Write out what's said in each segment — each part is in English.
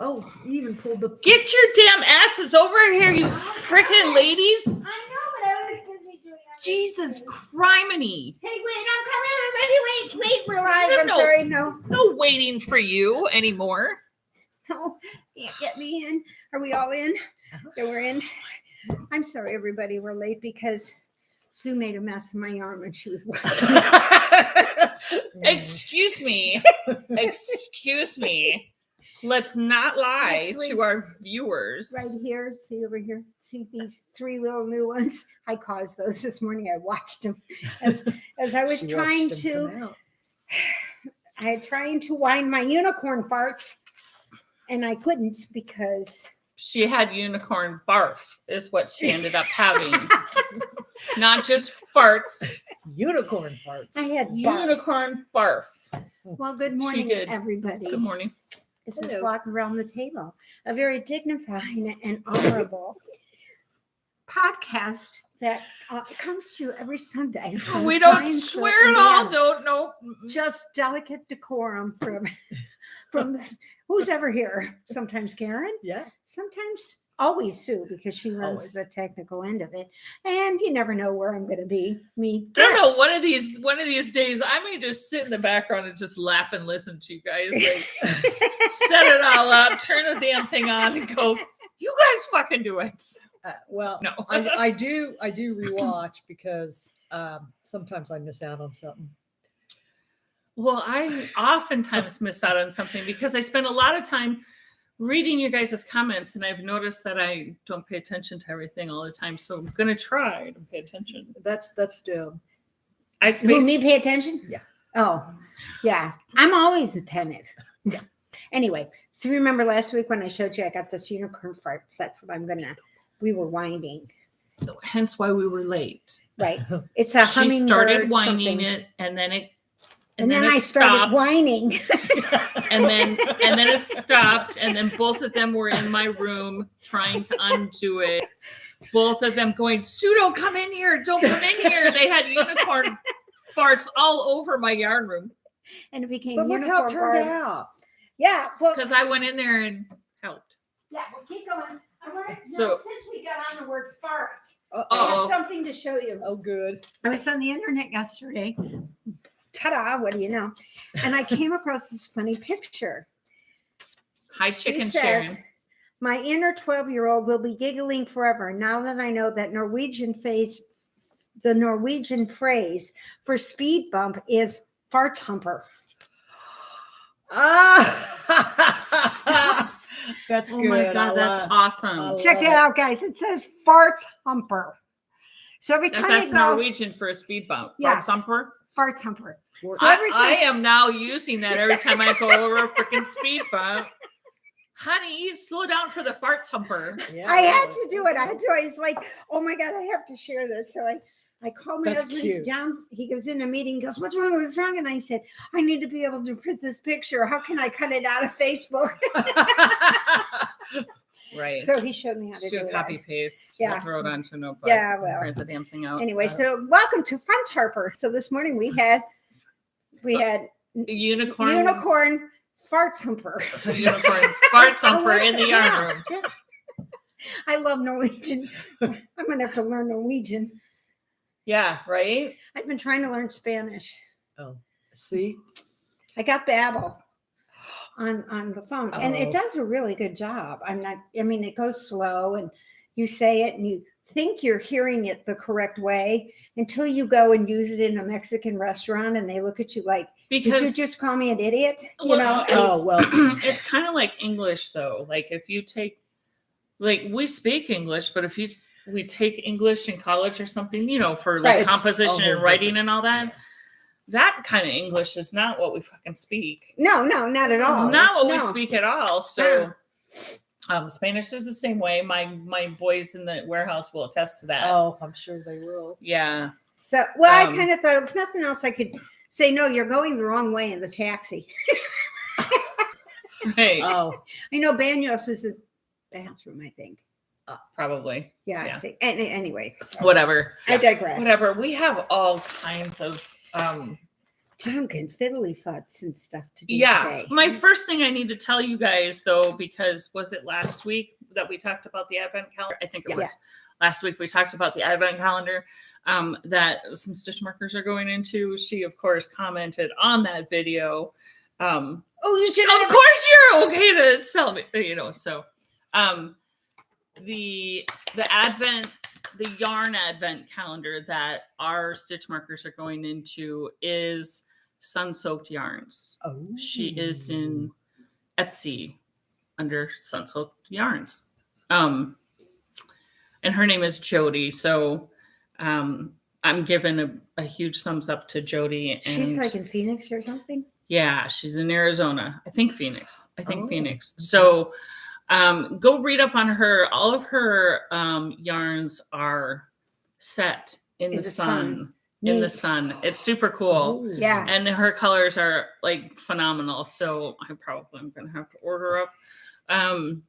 Oh, you even pulled the... Get your damn asses over here, you freaking ladies. I know, but I was busy doing that. Jesus criminy. Hey, wait, I'm coming. Everybody, wait, we're live. I'm No. sorry. No, waiting for you anymore. can't get me in. Are we all in? Yeah, we're in. I'm sorry, everybody. We're late because Sue made a mess of my arm when she was walking. Excuse me. Excuse me. Let's not lie to our viewers. Right here, see over here, see these 3 little new ones. I caused those this morning. I watched them as I was trying to wind my unicorn farts, and I couldn't because she had unicorn barf is what she ended up having. Not just farts. Unicorn farts. I had Unicorn barf. Well, good morning, everybody. Good morning. This is Flock Around the Table, a very dignified and honorable podcast that comes to you every Sunday. We don't swear at all. Don't know. Just delicate decorum from who's ever here. Sometimes Karen. Yeah. Sometimes always Sue because she runs the technical end of it, and you never know where I'm going to be. Me. I don't know. One of these days, I may just sit in the background and just laugh and listen to you guys. Like, set it all up, turn the damn thing on, and go. You guys fucking do it. Well, no, I do rewatch because sometimes I miss out on something. Well, I oftentimes miss out on something because I spend a lot of time reading your guys' comments, and I've noticed that I don't pay attention to everything all the time. So I'm gonna try to pay attention. That's still. Who, me pay attention? Yeah. Oh, yeah. I'm always attentive. Yeah. Anyway, so remember last week when I showed you I got this unicorn farts? That's what we were winding. Hence why we were late. Right. It's a hummingbird. She started winding something. it, and then it. And then I started whining. and then it stopped, and then both of them were in my room trying to undo it. Both of them going, Sue, don't come in here. Don't come in here. They had unicorn farts all over my yarn room. And it became But look how it turned out. Yeah. Because I went in there and helped. Yeah, well, keep going. So, since we got on the word fart, I have something to show you. Oh, good. I was on the internet yesterday. Ta-da, what do you know? And I came across this funny picture. Hi, Chicken says, Sharon. My inner 12-year-old will be giggling forever now that I know that the Norwegian phrase for speed bump is fart humper. That's good. Oh my God, that's awesome. Check it out, guys. It says fart humper. So every time that's you go, Norwegian for a speed bump. Yeah. Fart humper. Fart humper. So I am now using that every time I go over a freaking speed bump. Honey, slow down for the fart humper. Yeah, I had to do it. I was like, oh my God, I have to share this. So I called my husband down. He goes in a meeting, goes, what's wrong? What's wrong? And I said, I need to be able to print this picture. How can I cut it out of Facebook? Right. So he showed me how to do it. Copy paste. Yeah. Throw it onto a notebook. Yeah, well. Print the damn thing out. Anyway, so welcome to Front Harper. So this morning we had unicorn fart humper. Unicorn fart humper in the yarn room. Yeah. I love Norwegian. I'm going to have to learn Norwegian. Yeah, right? I've been trying to learn Spanish. Oh, see? I got Babbel on the phone, and it does a really good job. It goes slow, and you say it, and you think you're hearing it the correct way until you go and use it in a Mexican restaurant, and they look at you like, did you just call me an idiot? You know? It's kind of like English, though. Like, if you take, like, we speak English, but if we take English in college or something, for like composition and writing and all that. That kind of English is not what we fucking speak. No, not at all. It's not what we speak at all. So Spanish is the same way. My boys in the warehouse will attest to that. Oh, I'm sure they will. Yeah. So, I kind of thought if nothing else, I could say, no, you're going the wrong way in the taxi. Right. Oh. I know Banos is a bathroom, I think. Probably. Yeah. I think. Anyway. Whatever. I digress. Whatever. We have all kinds of junk and fiddly futs and stuff to do Yeah. today. My first thing I need to tell you guys, though, because was it last week that we talked about the advent calendar? I think it was last week we talked about the advent calendar that some stitch markers are going into. She, of course, commented on that video. Oh, you should. Of course, you're okay to tell me, so the yarn advent calendar that our stitch markers are going into is Sun Soaked Yarns. Oh, She is in Etsy under Sun Soaked Yarns. And her name is Jody. So I'm giving a huge thumbs up to Jody. And She's like in Phoenix or something. yeah, she's in Arizona. I think Phoenix. Phoenix. So go read up on her. All of her yarns are set in the sun. In the sun. It's super cool. Oh. Yeah. And her colors are like phenomenal. So I probably am gonna have to order up an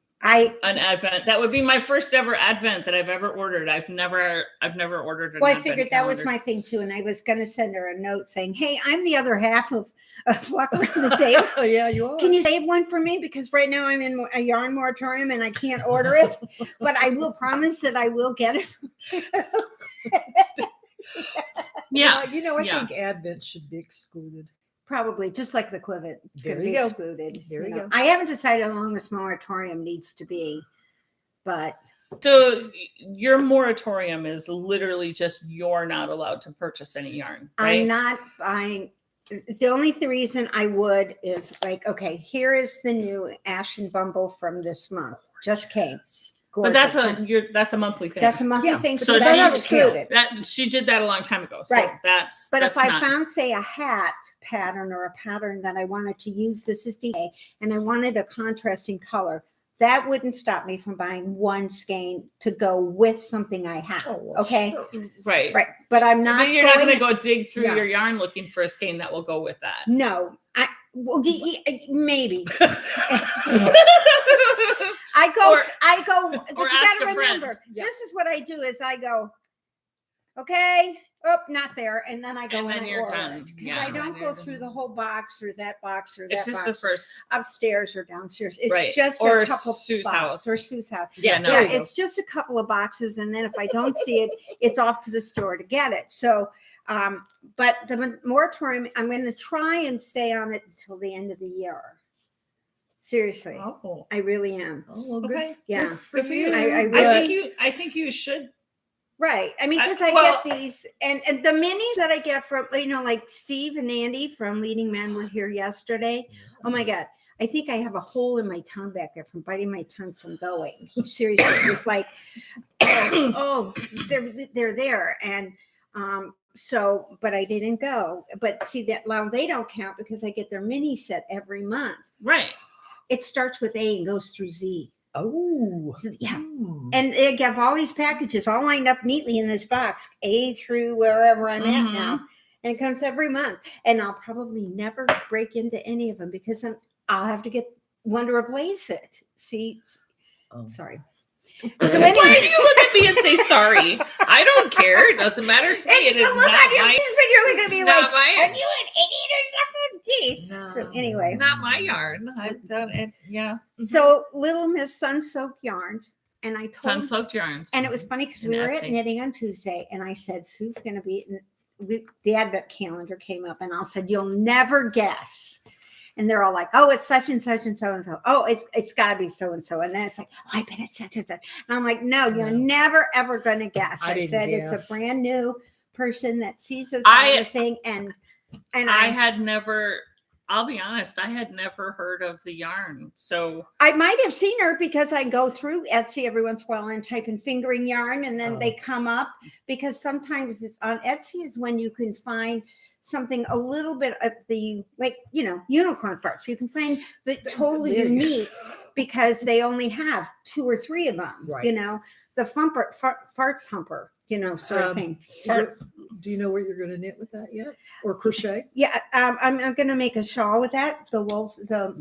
advent. That would be my first ever advent that I've ever ordered. I've never ordered an Well, I advent figured that was calendar. my thing too, and I was going to send her a note saying, "Hey, I'm the other half of Flock Around the Table. Oh, yeah, you are. Can you save one for me? Because right now I'm in a yarn moratorium and I can't order it, but I will promise that I will get it." Yeah. I Yeah. think Advent should be excluded. Probably, just like the Quivet. It's There going to you be go. excluded. There you go. I haven't decided how long this moratorium needs to be, but So your moratorium is literally just you're not allowed to purchase any yarn, right? I'm not buying. The only reason I would is like, okay, here is the new Ashen Bumble from this month. Just came. But Gorgeous. that's a monthly thing. That's a monthly Yeah. thing. So So that's she- excluded. that she did that a long time ago. So Right. that's But that's if I not, found, say, a hat pattern or a pattern that I wanted to use, this is DA, and I wanted a contrasting color, that wouldn't stop me from buying one skein to go with something I have. Oh, well, Okay. sure. right. Right. But I'm not But you're not going going to go dig through Yeah. your yarn looking for a skein that will go with that. No. Maybe. Or- I go, but or you ask gotta a friend. remember, Yeah. this is what I do is I go, okay, oh, not there. And then I go And then and I you're order done. it. Because Yeah. I don't And go you're through done. the whole box or that box or that It's just box. the first. Upstairs or downstairs. It's Right. just Or a couple Sue's spots house. or Sue's house. Yeah, no. Yeah, There you it's just a couple of boxes, and then if I don't see it, it's off to the store to get it. So, but the moratorium, I'm going to try and stay on it until the end of the year. Seriously, Oh. I really am. Oh, well, good. Okay. Yeah. Good for you. I I really- think you should. Right. I mean, because I well- get these, and the minis that I get from, like Steve and Andy from Leading Men were here yesterday. Oh my God. I think I have a hole in my tongue back there from biting my tongue from going. He seriously was like, oh, they're there. And so, but I didn't go. But see that now they don't count because I get their mini set every month. Right. It starts with A and goes through Z. Oh. Yeah. Hmm. And they have all these packages all lined up neatly in this box, A through wherever I'm at Mhm. now. And it comes every month. And I'll probably never break into any of them because I'll have to get one to replace it. See, Oh. sorry. So So why anyway, do you look at me and say sorry? I don't care. It doesn't matter to me. It is the look not on your my. face when you're going to be it's like, not my- are you an idiot or something? Jeez. No. So anyway, It's not my yarn. I've done it. Yeah. so Little Miss Sun-Soaked Yarns. And I told Sun soaked yarns. And it was funny because And we were at Etsy. knitting on Tuesday, and I said, Sue's going to be, the advent calendar came up, and I said, you'll never guess. And they're all like, oh, it's such and such and so and so. Oh, it's got to be so and so. And then it's like, oh, I bet it's such and such. And I'm like, no, you're No. never, ever going to guess. I I didn't said, it's guess. a brand new person that sees this I- other thing. And I had never. I'll be honest. I had never heard of the yarn. So I might have seen her because I go through Etsy every once in a while and type in fingering yarn, and then they come up because sometimes it's on Etsy is when you can find something a little bit of the, like, unicorn farts. You can find the totally There you go. unique because they only have 2 or 3 of them, Right. the farts humper, sort of thing. Do you know where you're going to knit with that yet? Or crochet? Yeah, I'm going to make a shawl with that. The wool, the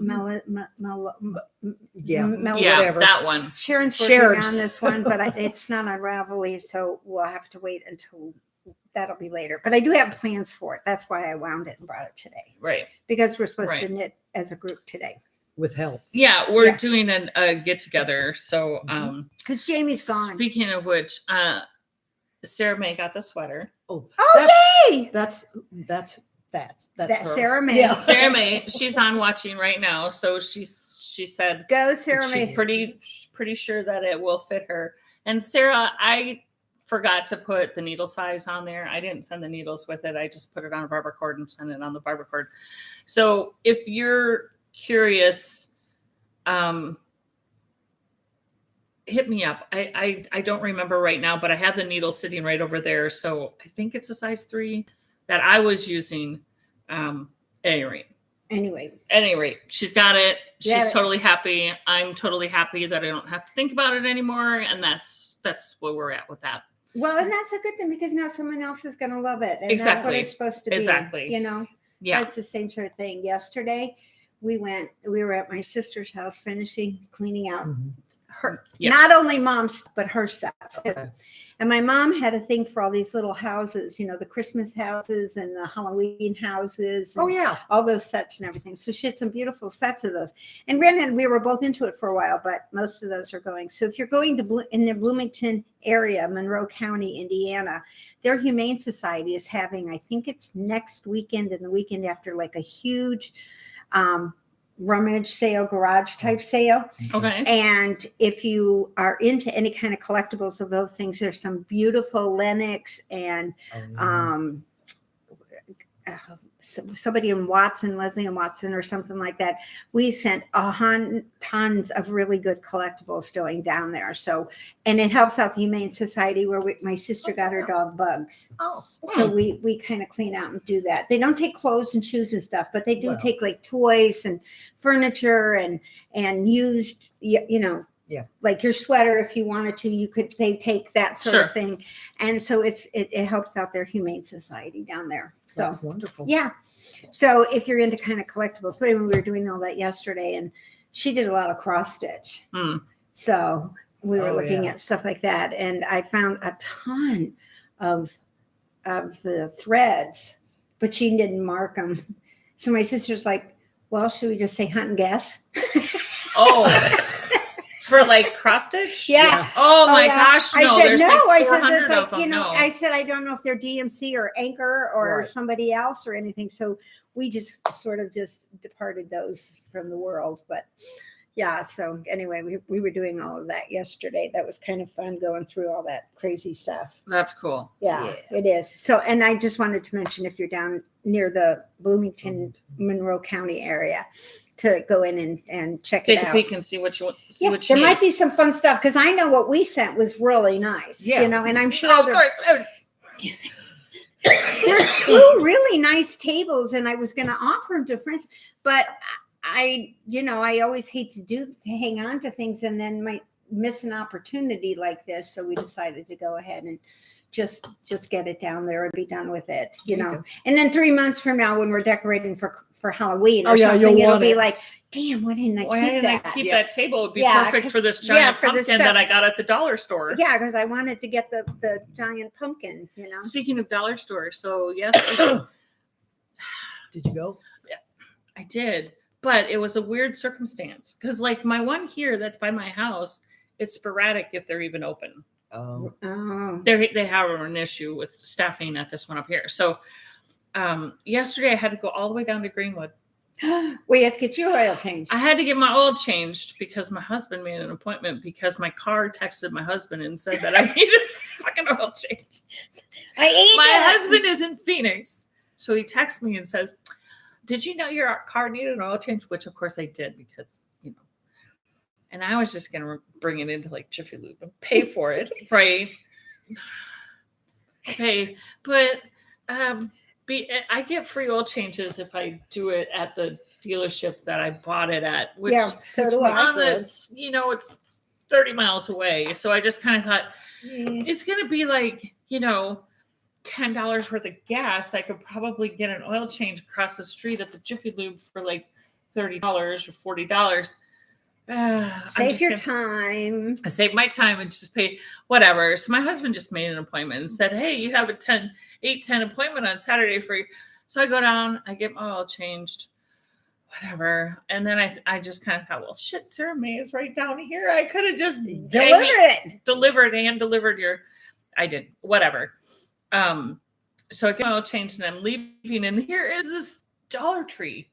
Yeah. yeah, whatever. that one. Sharon's working Sharon's. on this one, but it's not on Ravelry, so we'll have to wait until that'll be later. But I do have plans for it. That's why I wound it and brought it today, Right. because we're supposed to Right. knit as a group today. With help. Yeah, we're Yeah. doing a get together. So Because Jamie's gone. speaking of which, Sarah May got the sweater. Oh, Yay! that's That's her. Sarah May. Yeah. Sarah May, she's on watching right now. So she said Go Sarah she's May. pretty sure that it will fit her. And Sarah, I forgot to put the needle size on there. I didn't send the needles with it. I just put it on a barber cord and sent it on the barber cord. So if you're curious, hit me up. I don't remember right now, but I have the needle sitting right over there. So I think it's a size 3 that I was using. Anyway, she's got it. She's totally happy. I'm totally happy that I don't have to think about it anymore. And that's where we're at with that. Well, and that's a good thing, because now someone else is going to love it. And Exactly. that's what it's supposed to be. Exactly. You know? Yeah. That's the same sort of thing. Yesterday, we were at my sister's house finishing cleaning out her, not only mom's, but her stuff. Okay. And my mom had a thing for all these little houses, you know, the Christmas houses and the Halloween houses. Oh and yeah. all those sets and everything. So she had some beautiful sets of those. And granted, we were both into it for a while, but most of those are going. So if you're going to in the Bloomington area, Monroe County, Indiana, their Humane Society is having, I think it's next weekend and the weekend after, like a huge rummage sale, garage type sale. Okay. And if you are into any kind of collectibles of those things, there's some beautiful Lennox and somebody in Watson, Leslie and Watson or something like that. We sent tons of really good collectibles going down there. So, and it helps out the Humane Society where my sister got her dog Bugs. Oh. So we kind of clean out and do that. They don't take clothes and shoes and stuff, but they do Wow. take like toys and furniture and used, you know, like your sweater, if you wanted to, they take that sort of thing. And so it helps out their Humane Society down there. So That's wonderful. yeah. So if you're into kind of collectibles, but anyway, we were doing all that yesterday, and she did a lot of cross stitch. So we were looking at stuff like that, and I found a ton of the threads, but she didn't mark them. So my sister's like, well, should we just say hunt and guess? Oh. For like cross stitch? Yeah. Oh my gosh. No, I said, there's no. like I said, 400 there's of like, them. you know, No. I said, I don't know if they're DMC or Anchor or somebody else or anything. So we just sort of just departed those from the world. But yeah. So anyway, we were doing all of that yesterday. That was kind of fun going through all that crazy stuff. That's cool. Yeah, it is. So, and I just wanted to mention, if you're down near the Bloomington, Monroe County area, to go in and check it out. Take a peek and see what you need. There might be some fun stuff, because I know what we sent was really nice. You know, and I'm sure of course. there's 2 really nice tables, and I was going to offer them to friends, but I always hate to hang on to things and then might miss an opportunity like this. So we decided to go ahead and just get it down there and be done with it, you know. And then 3 months from now, when we're decorating for Halloween or something, it'll be like, damn, why didn't I keep that? That table? It would be perfect for this giant pumpkin that I got at the dollar store. Yeah, because I wanted to get the giant pumpkin, you know. Speaking of dollar store, so yes. Did you go? Yeah, I did. But it was a weird circumstance, because like my one here that's by my house, it's sporadic if they're even open. Oh. They have an issue with staffing at this one up here. So yesterday I had to go all the way down to Greenwood. Well, you have to get your oil changed. I had to get my oil changed because my husband made an appointment, because my car texted my husband and said that I needed a fucking oil change. My husband is in Phoenix. So he texts me and says, did you know your car needed an oil change? Which of course I did, because, you know, and I was just going to bring it into like Jiffy Lube and pay for it. Right. Okay. But, I get free oil changes if I do it at the dealership that I bought it at, which so do I. it's 30 miles away. So I just kind of thought it's going to be like, you know, $10 worth of gas. I could probably get an oil change across the street at the Jiffy Lube for like $30 or $40. Save your time. I saved my time and just pay whatever. So my husband just made an appointment and said, hey, you have a 8:10 appointment on Saturday for you. So I go down, I get my oil changed, whatever. And then I just kind of thought, well, shit, Sarah May is right down here. I could have just delivered your, I did, whatever. So I get my oil changed and I'm leaving, and here is this Dollar Tree.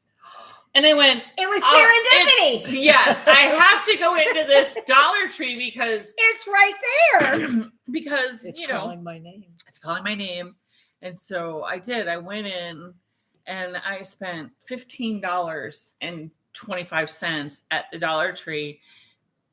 And I went, it was serendipity. Yes, I have to go into this Dollar Tree because it's right there. Because, It's you know, calling my name. It's calling my name. And so I did. I went in and I spent $15.25 at the Dollar Tree,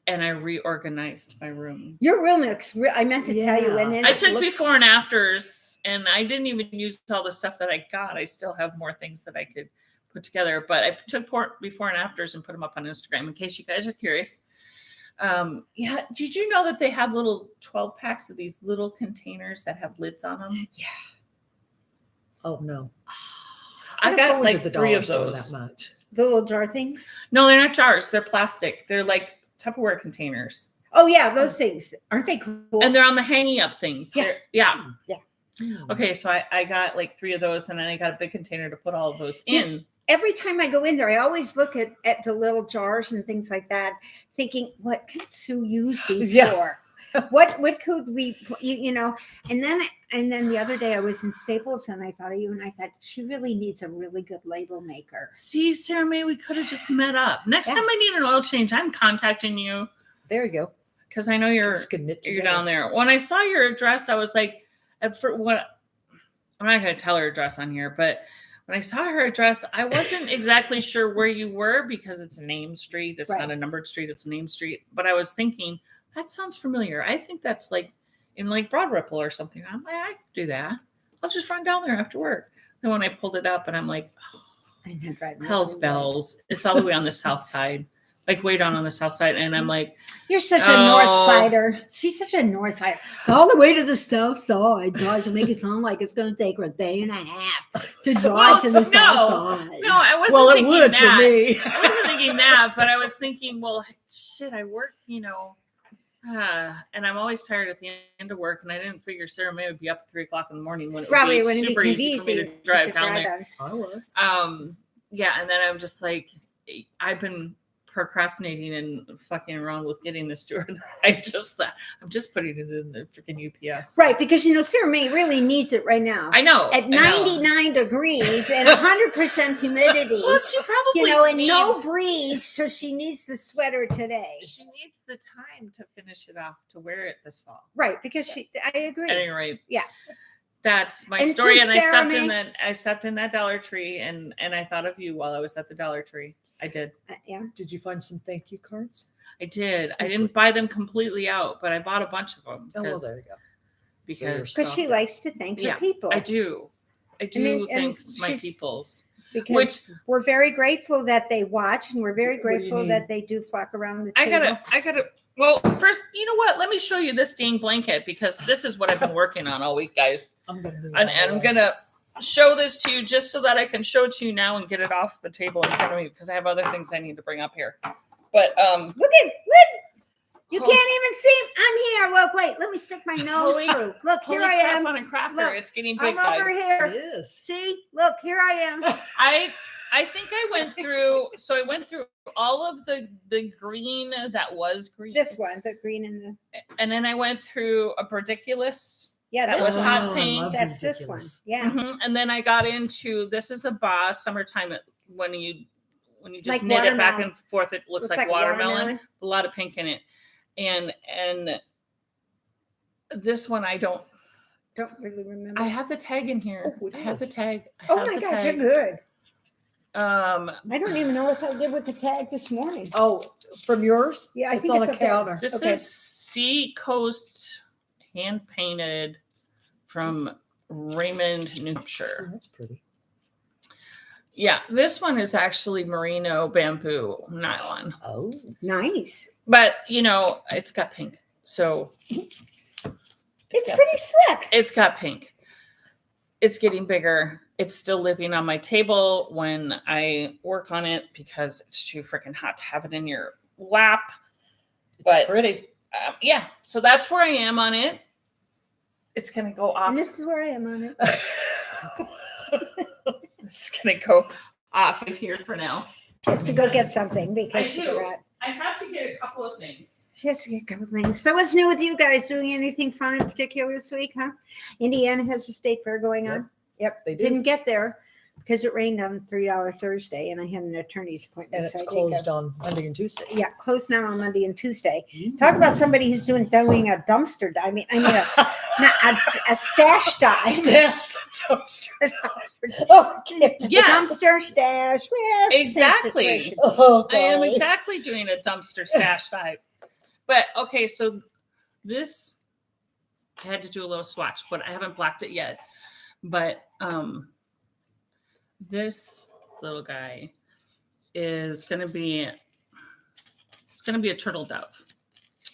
and I reorganized my room. Your room looks I meant to tell you. And I took before and afters, and I didn't even use all the stuff that I got. I still have more things that I could put together, but I took before and afters and put them up on Instagram in case you guys are curious. Yeah. Did you know that they have little 12 packs of these little containers that have lids on them? Yeah. Oh no. I got like the 3 of store those. that much. the little jar things. No, they're not jars. They're plastic. They're like Tupperware containers. Oh yeah, those things. Aren't they cool? And they're on the hanging up things. Yeah. Yeah. Hmm. Okay. So I got like 3 of those, and then I got a big container to put all of those in. Every time I go in there, I always look at the little jars and things like that, thinking, what could Sue use these for? What could we, you know? And then the other day I was in Staples and I thought of you, and I thought she really needs a really good label maker. See, Sarah May, we could have just met up. Next time I need an oil change, I'm contacting you. There you go. Because I know you're down there. When I saw your address, I was like, I'm not going to tell her address on here, but when I saw her address, I wasn't exactly sure where you were because it's a name street. It's not a numbered street. It's a name street. But I was thinking, that sounds familiar. I think that's like in like Broad Ripple or something. I'm like, I can do that. I'll just run down there after work. Then when I pulled it up and I'm like, hell's bells. It's all the way on the south side. Like way down on the south side. And I'm like, you're such a north sider. She's such a north sider. All the way to the south side. Guys, will make it sound like it's going to take her a day and a half to drive to the south side. No, I wasn't thinking it would that. for me. I wasn't thinking that, but I was thinking, well, shit, I work, you know, and I'm always tired at the end of work, and I didn't figure Sarah May would be up at 3:00 in the morning when it would be super easy for me to drive down there. I was. Yeah, and then I'm just like, I've been procrastinating and fucking around with getting this to her. I'm just putting it in the freaking UPS. Right, because you know Sarah May really needs it right now. I know. At 99 degrees and 100% humidity. Well, she probably and no breeze, so she needs the sweater today. She needs the time to finish it off to wear it this fall. Right, because I agree. At any rate. Yeah. That's my story. And I stepped in that Dollar Tree and I thought of you while I was at the Dollar Tree. I did. Yeah. Did you find some thank you cards? I did. I didn't buy them completely out, but I bought a bunch of them. Oh, well, there you go. Because she likes to thank her people. I do. Thank my peoples. Because we're very grateful that they watch, and we're very grateful that they do flock around the table. I gotta. Well, first, you know what? Let me show you this dang blanket because this is what I've been working on all week, guys. I'm gonna show this to you just so that I can show it to you now and get it off the table in front of me because I have other things I need to bring up here. But look, you can't even see. I'm here. Look, wait. Let me stick my nose through. Look, here I am. On a crapper. Look, it's getting big, I'm over guys. here. It is. See, look, here I am. I think I went through. So I went through all of the green that was green. This one, the green and then I went through a ridiculous. Yeah, that was hot pink. That's this one. Yeah. Mm-hmm. And then I got into this is a Boss summertime when you just like knit it back and forth. It looks like watermelon. A lot of pink in it, and this one I don't really remember. I have the tag in here. Oh, I have the tag. Oh my gosh, you're good. I don't even know what I did with the tag this morning. Oh, from yours? Yeah, it's on the counter. This is Sea Coast hand painted from Raymond, New Hampshire. Oh, that's pretty. Yeah, this one is actually merino bamboo nylon. Oh, nice. But it's got pink. So it's pretty slick. It's got pink. It's getting bigger. It's still living on my table when I work on it because it's too freaking hot to have it in your lap. It's But pretty. yeah, so that's where I am on it. It's gonna go off. And this is where I am on it. It's gonna go off of here for now. Just to go get something because she forgot. I have to get a couple of things. She has to get a couple things. So what's new with you guys? Doing anything fun in particular this week, huh? Indiana has a state fair going on. Yep. They do. Didn't get there because it rained on $3 Thursday and I had an attorney's appointment. And it's so I didn't closed go. on Monday and Tuesday. Yeah, closed now on Monday and Tuesday. Talk about somebody who's doing a dumpster dive. I mean a stash dive. Yes, dumpster. Oh, Yes. Dumpster stash. Well, Exactly. Oh, I am golly. exactly doing a dumpster stash dive. But okay, so this I had to do a little swatch, but I haven't blacked it yet. But this little guy is gonna be a turtle dove.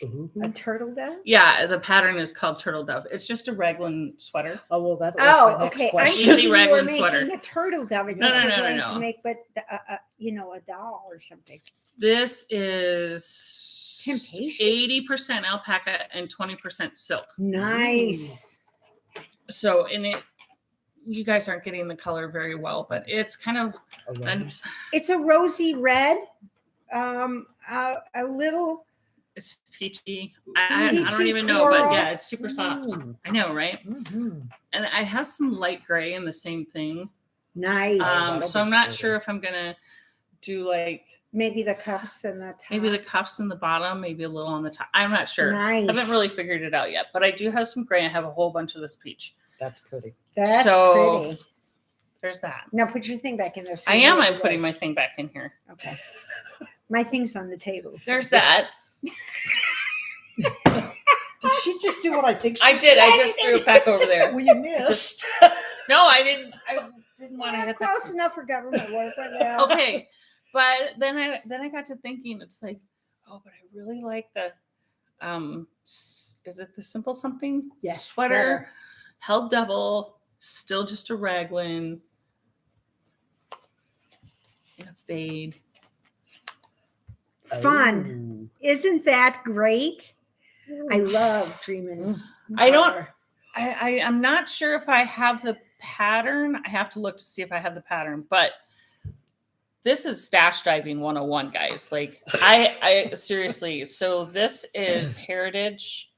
Ooh. A turtle dove? Yeah, the pattern is called turtle dove. It's just a raglan sweater. Oh, well, that was Oh, my next okay. I question. see Easy you were raglan making sweater. a turtle dove. I No, thought no, you were no, no, going no. to make, but a doll or something. This is Temptation. 80% alpaca and 20% silk. Nice. So in it, you guys aren't getting the color very well, but it's kind of Around. It's a rosy red. A little. it's peachy. I don't Peachy even know, but coral. yeah, it's super soft. Ooh. I know, right? Mhm. And I have some light gray in the same thing. Nice. that'll So be I'm not pretty. sure if I'm gonna do like Maybe the cuffs and the top. maybe the cuffs in the bottom, maybe a little on the top. I'm not sure. Nice. I haven't really figured it out yet, but I do have some gray. I have a whole bunch of this peach. That's pretty. That's So- pretty. There's that. Now put your thing back in there. so I you know am. what I'm it putting was. my thing back in here. Okay. My thing's on the table. so- There's that. Did she just do what I think she I did. I just threw it back over there. Well, you missed. No, I didn't. I didn't want to Yeah, hit close that. enough for government work. But yeah. Okay, but then I got to thinking. It's like, oh, but I really like the is it the simple something? Yes, Sweater, sweater. held double, still just a raglan. In a fade. Fun. Isn't that great? I love dreaming. Mm. I don't- color. I'm not sure if I have the pattern. I have to look to see if I have the pattern, but this is stash diving 101, guys. Like I seriously, so this is Heritage,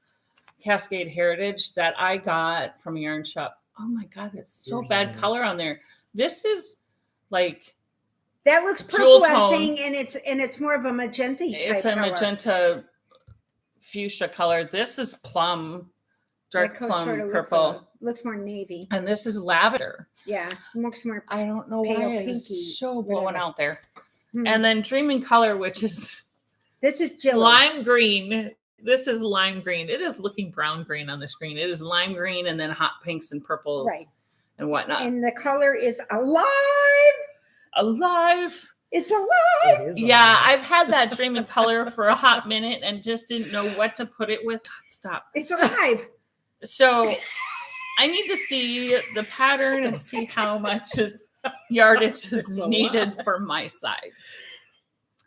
Cascade Heritage that I got from a yarn shop. Oh my God, it's so Yours bad on there. color on there. This is like, That looks Jewel purple, I tone. think, and it's more of a magenta type it's a color. magenta fuchsia color. This is plum, dark That color plum sorta purple. looks more navy. And this is lavender. Yeah, looks more. I don't know Pale, why pinky, it's so blowing whatever. out there. Hmm. And then Dreaming Color, which is This is Jill. lime green. This is lime green. It is looking brown green on the screen. It is lime green and then hot pinks and purples Right. and whatnot. And the color is alive. Alive. It's alive. It is Yeah, alive. I've had that Dreaming Color for a hot minute and just didn't know what to put it with. Stop. It's alive. So I need to see the pattern and see how much yardage is It's a needed lot. for my size.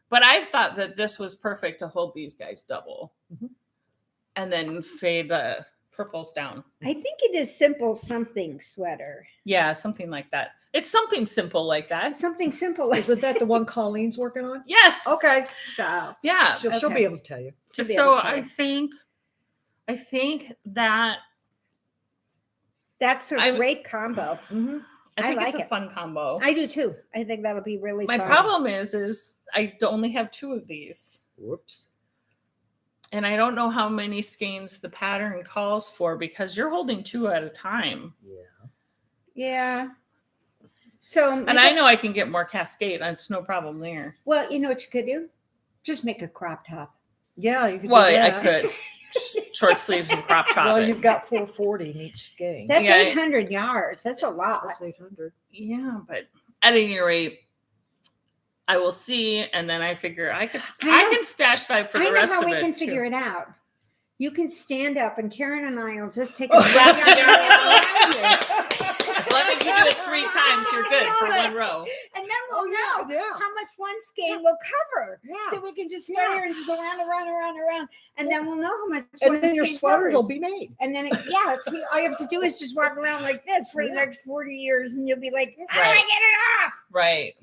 But I thought that this was perfect to hold these guys double Mhm. and then fade the purples down. I think it is simple something sweater. Yeah, something like that. It's something simple like that. Something simple like Isn't that the one Colleen's working on? Yes. Okay. so. Yeah. She'll Okay. be able to tell you. To be So able to I think that That's a I'm- great combo. Mhm. I I think like it's a it. fun combo. I do too. I think that'll be really My fun. problem is I only have 2 of these. Whoops. And I don't know how many skeins the pattern calls for because you're holding 2 at a time. Yeah. Yeah. So, And I know I can get more cascade. It's no problem there. well, you know what you could do? Just make a crop top. Yeah, you could. Well, do I that. could. Just short sleeves and crop top. Well, it. you've got 440 in each skein. That's Yeah. 800 yards. That's a lot. That's 800. Yeah, but at any rate, I will see, and then I figure I can I know. stash dive for I the know rest how of we it. can figure too. it out. You can stand up, and Karen and I will just take a Oh. swag As long as you do it 3 3 times, you're good for one row. And then we'll know how much one skein will cover. Yeah. So we can just start here and just go around. And then we'll know how much And one then your skein sweaters will covers. be made. And then, all you have to do is just walk around like this for the next 40 years. And you'll be like, how do I get it off? Right.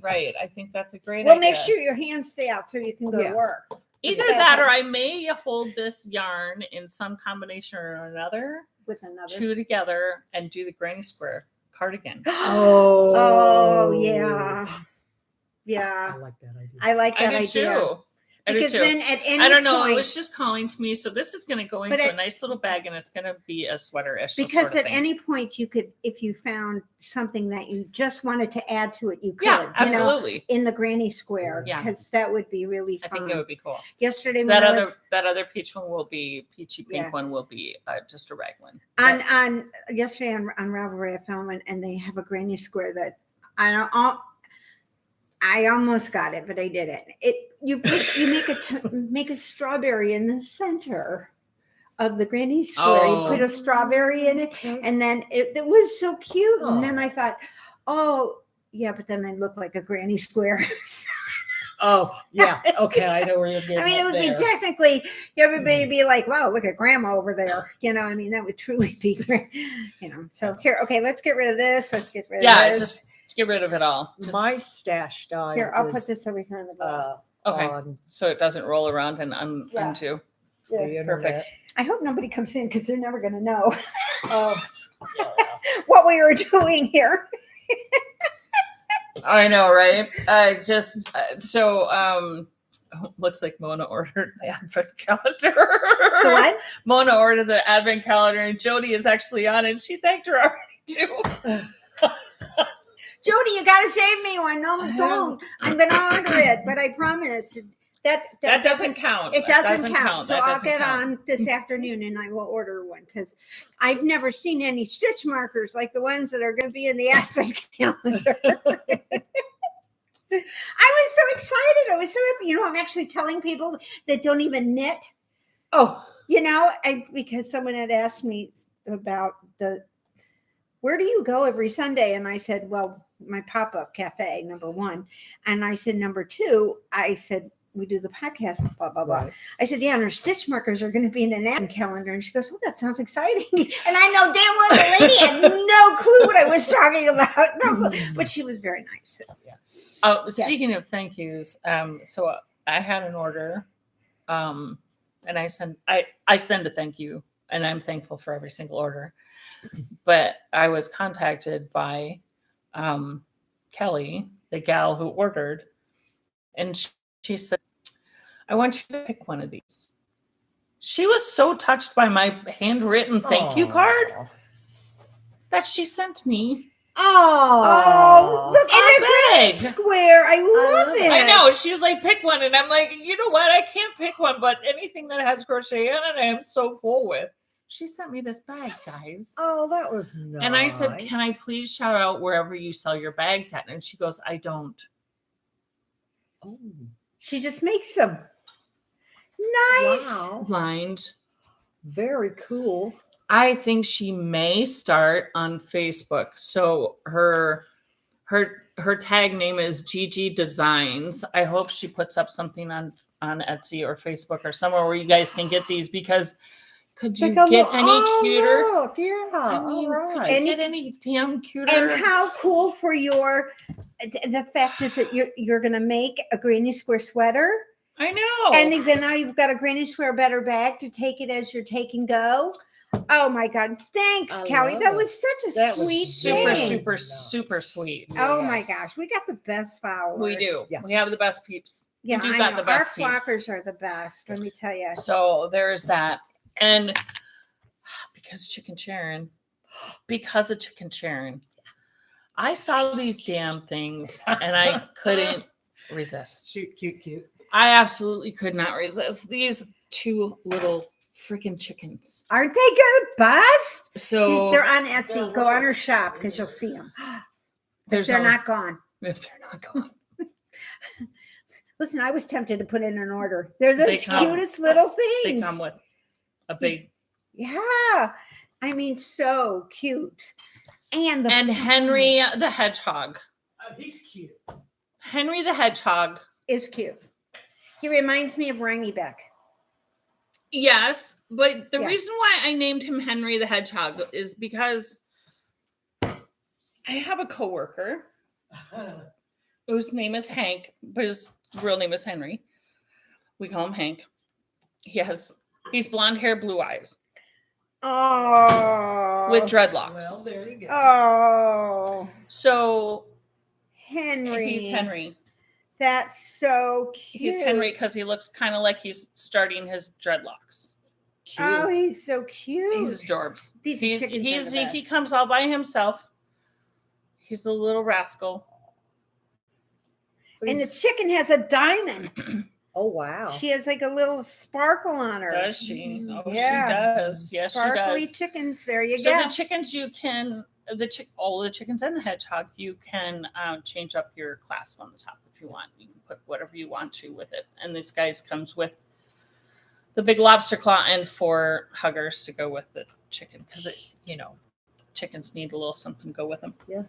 I think that's a great Well, idea. make sure your hands stay out so you can go to work. Either that or I may hold this yarn in some combination or another With another. 2 together and do the granny square cardigan. Oh, yeah. Yeah. I like that idea. I like that I do idea. too. Because then at any I don't know. point, It was just calling to me. So this is going to go into a nice little bag, and it's going to be a sweater-ish. because sort of at thing. any point you could, if you found something that you just wanted to add to it, you could. yeah, you know, absolutely. in the granny square, Yeah. because that would be really I fun. think it would be cool. Yesterday, when That I other was that other peach one will be peachy pink Yeah. one will be just a rag one. on yesterday on Ravelry, I found one, and they have a granny square that I almost got it, but I didn't. You make a strawberry in the center of the granny square. You put a strawberry in it, Okay. and then it was so cute. And then Oh. I thought, oh yeah, but then I look like a granny square. Oh, yeah. Okay, I know where you're getting. I mean, it at would there. be technically, everybody would be like, wow, look at grandma over there. I mean, that would truly be great. So here, okay, let's get rid of this. Let's get rid of this. Just get rid of it all. Just, My stash style. Here, I'll is, put this over here in the bowl. Okay. on so it doesn't roll around and Yeah. unto. the Yeah. internet. Perfect. I hope nobody comes in because they're never going to know Oh, what we were doing here. I know, right? I just looks like Mona ordered the advent calendar. The what? Mona ordered the advent calendar, and Jody is actually on, and she thanked her already too. Jody, you got to save me one. No, don't. I'm going to order it, but I promise that doesn't count. It That doesn't count. So That I'll doesn't get count. on this afternoon and I will order one because I've never seen any stitch markers like the ones that are going to be in the advent calendar. I was so excited. I was so happy. I'm actually telling people that don't even knit, oh, because someone had asked me about where do you go every Sunday? And I said, well, my pop-up cafe, number 1. And I said, number 2, I said, we do the podcast, blah, blah, blah. right. I said, yeah, and our stitch markers are going to be in an advent calendar. And she goes, oh, that sounds exciting. And I know damn well the lady had no clue what I was talking about. No clue. But she was very nice. Speaking of thank yous, so I had an order, and I send a thank you, and I'm thankful for every single order. But I was contacted by Kelly, the gal who ordered, and she said, I want you to pick one of these. She was so touched by my handwritten thank you card that she sent me. Oh, look a at the granny bag. square. I love it. I know. She was like, pick one. And I'm like, you know what? I can't pick one, but anything that has crochet in it, I am so cool with. She sent me this bag, guys. Oh, that was nice. And I said, can I please shout out wherever you sell your bags at? And she goes, I don't. Oh, She just makes them. Nice. wow. Lined. Very cool. I think she may start on Facebook. So her tag name is Gigi Designs. I hope she puts up something on Etsy or Facebook or somewhere where you guys can get these, because could you Take a get look. any Oh, cuter? Look, yeah. I mean, all could right. you get any damn cuter? And how cool for the fact is that you're going to make a granny square sweater. I know. And then now you've got a granny square better bag to take it as your take and go. Oh my God. Thanks, I Kelly. love That it. was such a That was sweet super, thing. super, Nice. super sweet. Oh my Yes. gosh. We got the best followers. We do. Yeah. We have the best peeps. Yeah, we do I got know. the best Our peeps. flockers are the best. Let me tell you. So there's that. And because Chicken Sharon, I saw these damn things and I couldn't resist. Cute. I absolutely could not resist these 2 little freaking chickens. Aren't they good? Bust? So They're on Etsy. Go on her shop because you'll see them. there's They're only- not gone. if they're not gone. Listen, I was tempted to put in an order. They're the They come- cutest little They things. come with a big Yeah. I mean, so cute. And Henry the Hedgehog. He's cute. Henry the Hedgehog is cute. He reminds me of Rangy Beck. Yes, but the Yeah. reason why I named him Henry the Hedgehog is because I have a coworker whose name is Hank, but his real name is Henry. We call him Hank. He's blonde hair, blue eyes. Oh. With dreadlocks. Well, there you go. Oh. So Henry. he's Henry. That's so cute. He's Henry because he looks kind of like he's starting his dreadlocks. Cute. Oh, he's so cute. He's adorbs. These chickens are the He best. comes all by himself. He's a little rascal. And the chicken has a diamond. Oh, wow. She has like a little sparkle on her. Does she? Oh, Yeah. she does. Yes, Sparkly she does. chickens. There you So go. the chickens, you can all the chickens and the hedgehog, you can change up your clasp on the top if you want. You can put whatever you want to with it. And this guys comes with the big lobster claw and 4 huggers to go with the chicken because chickens need a little something to go with them. Yeah.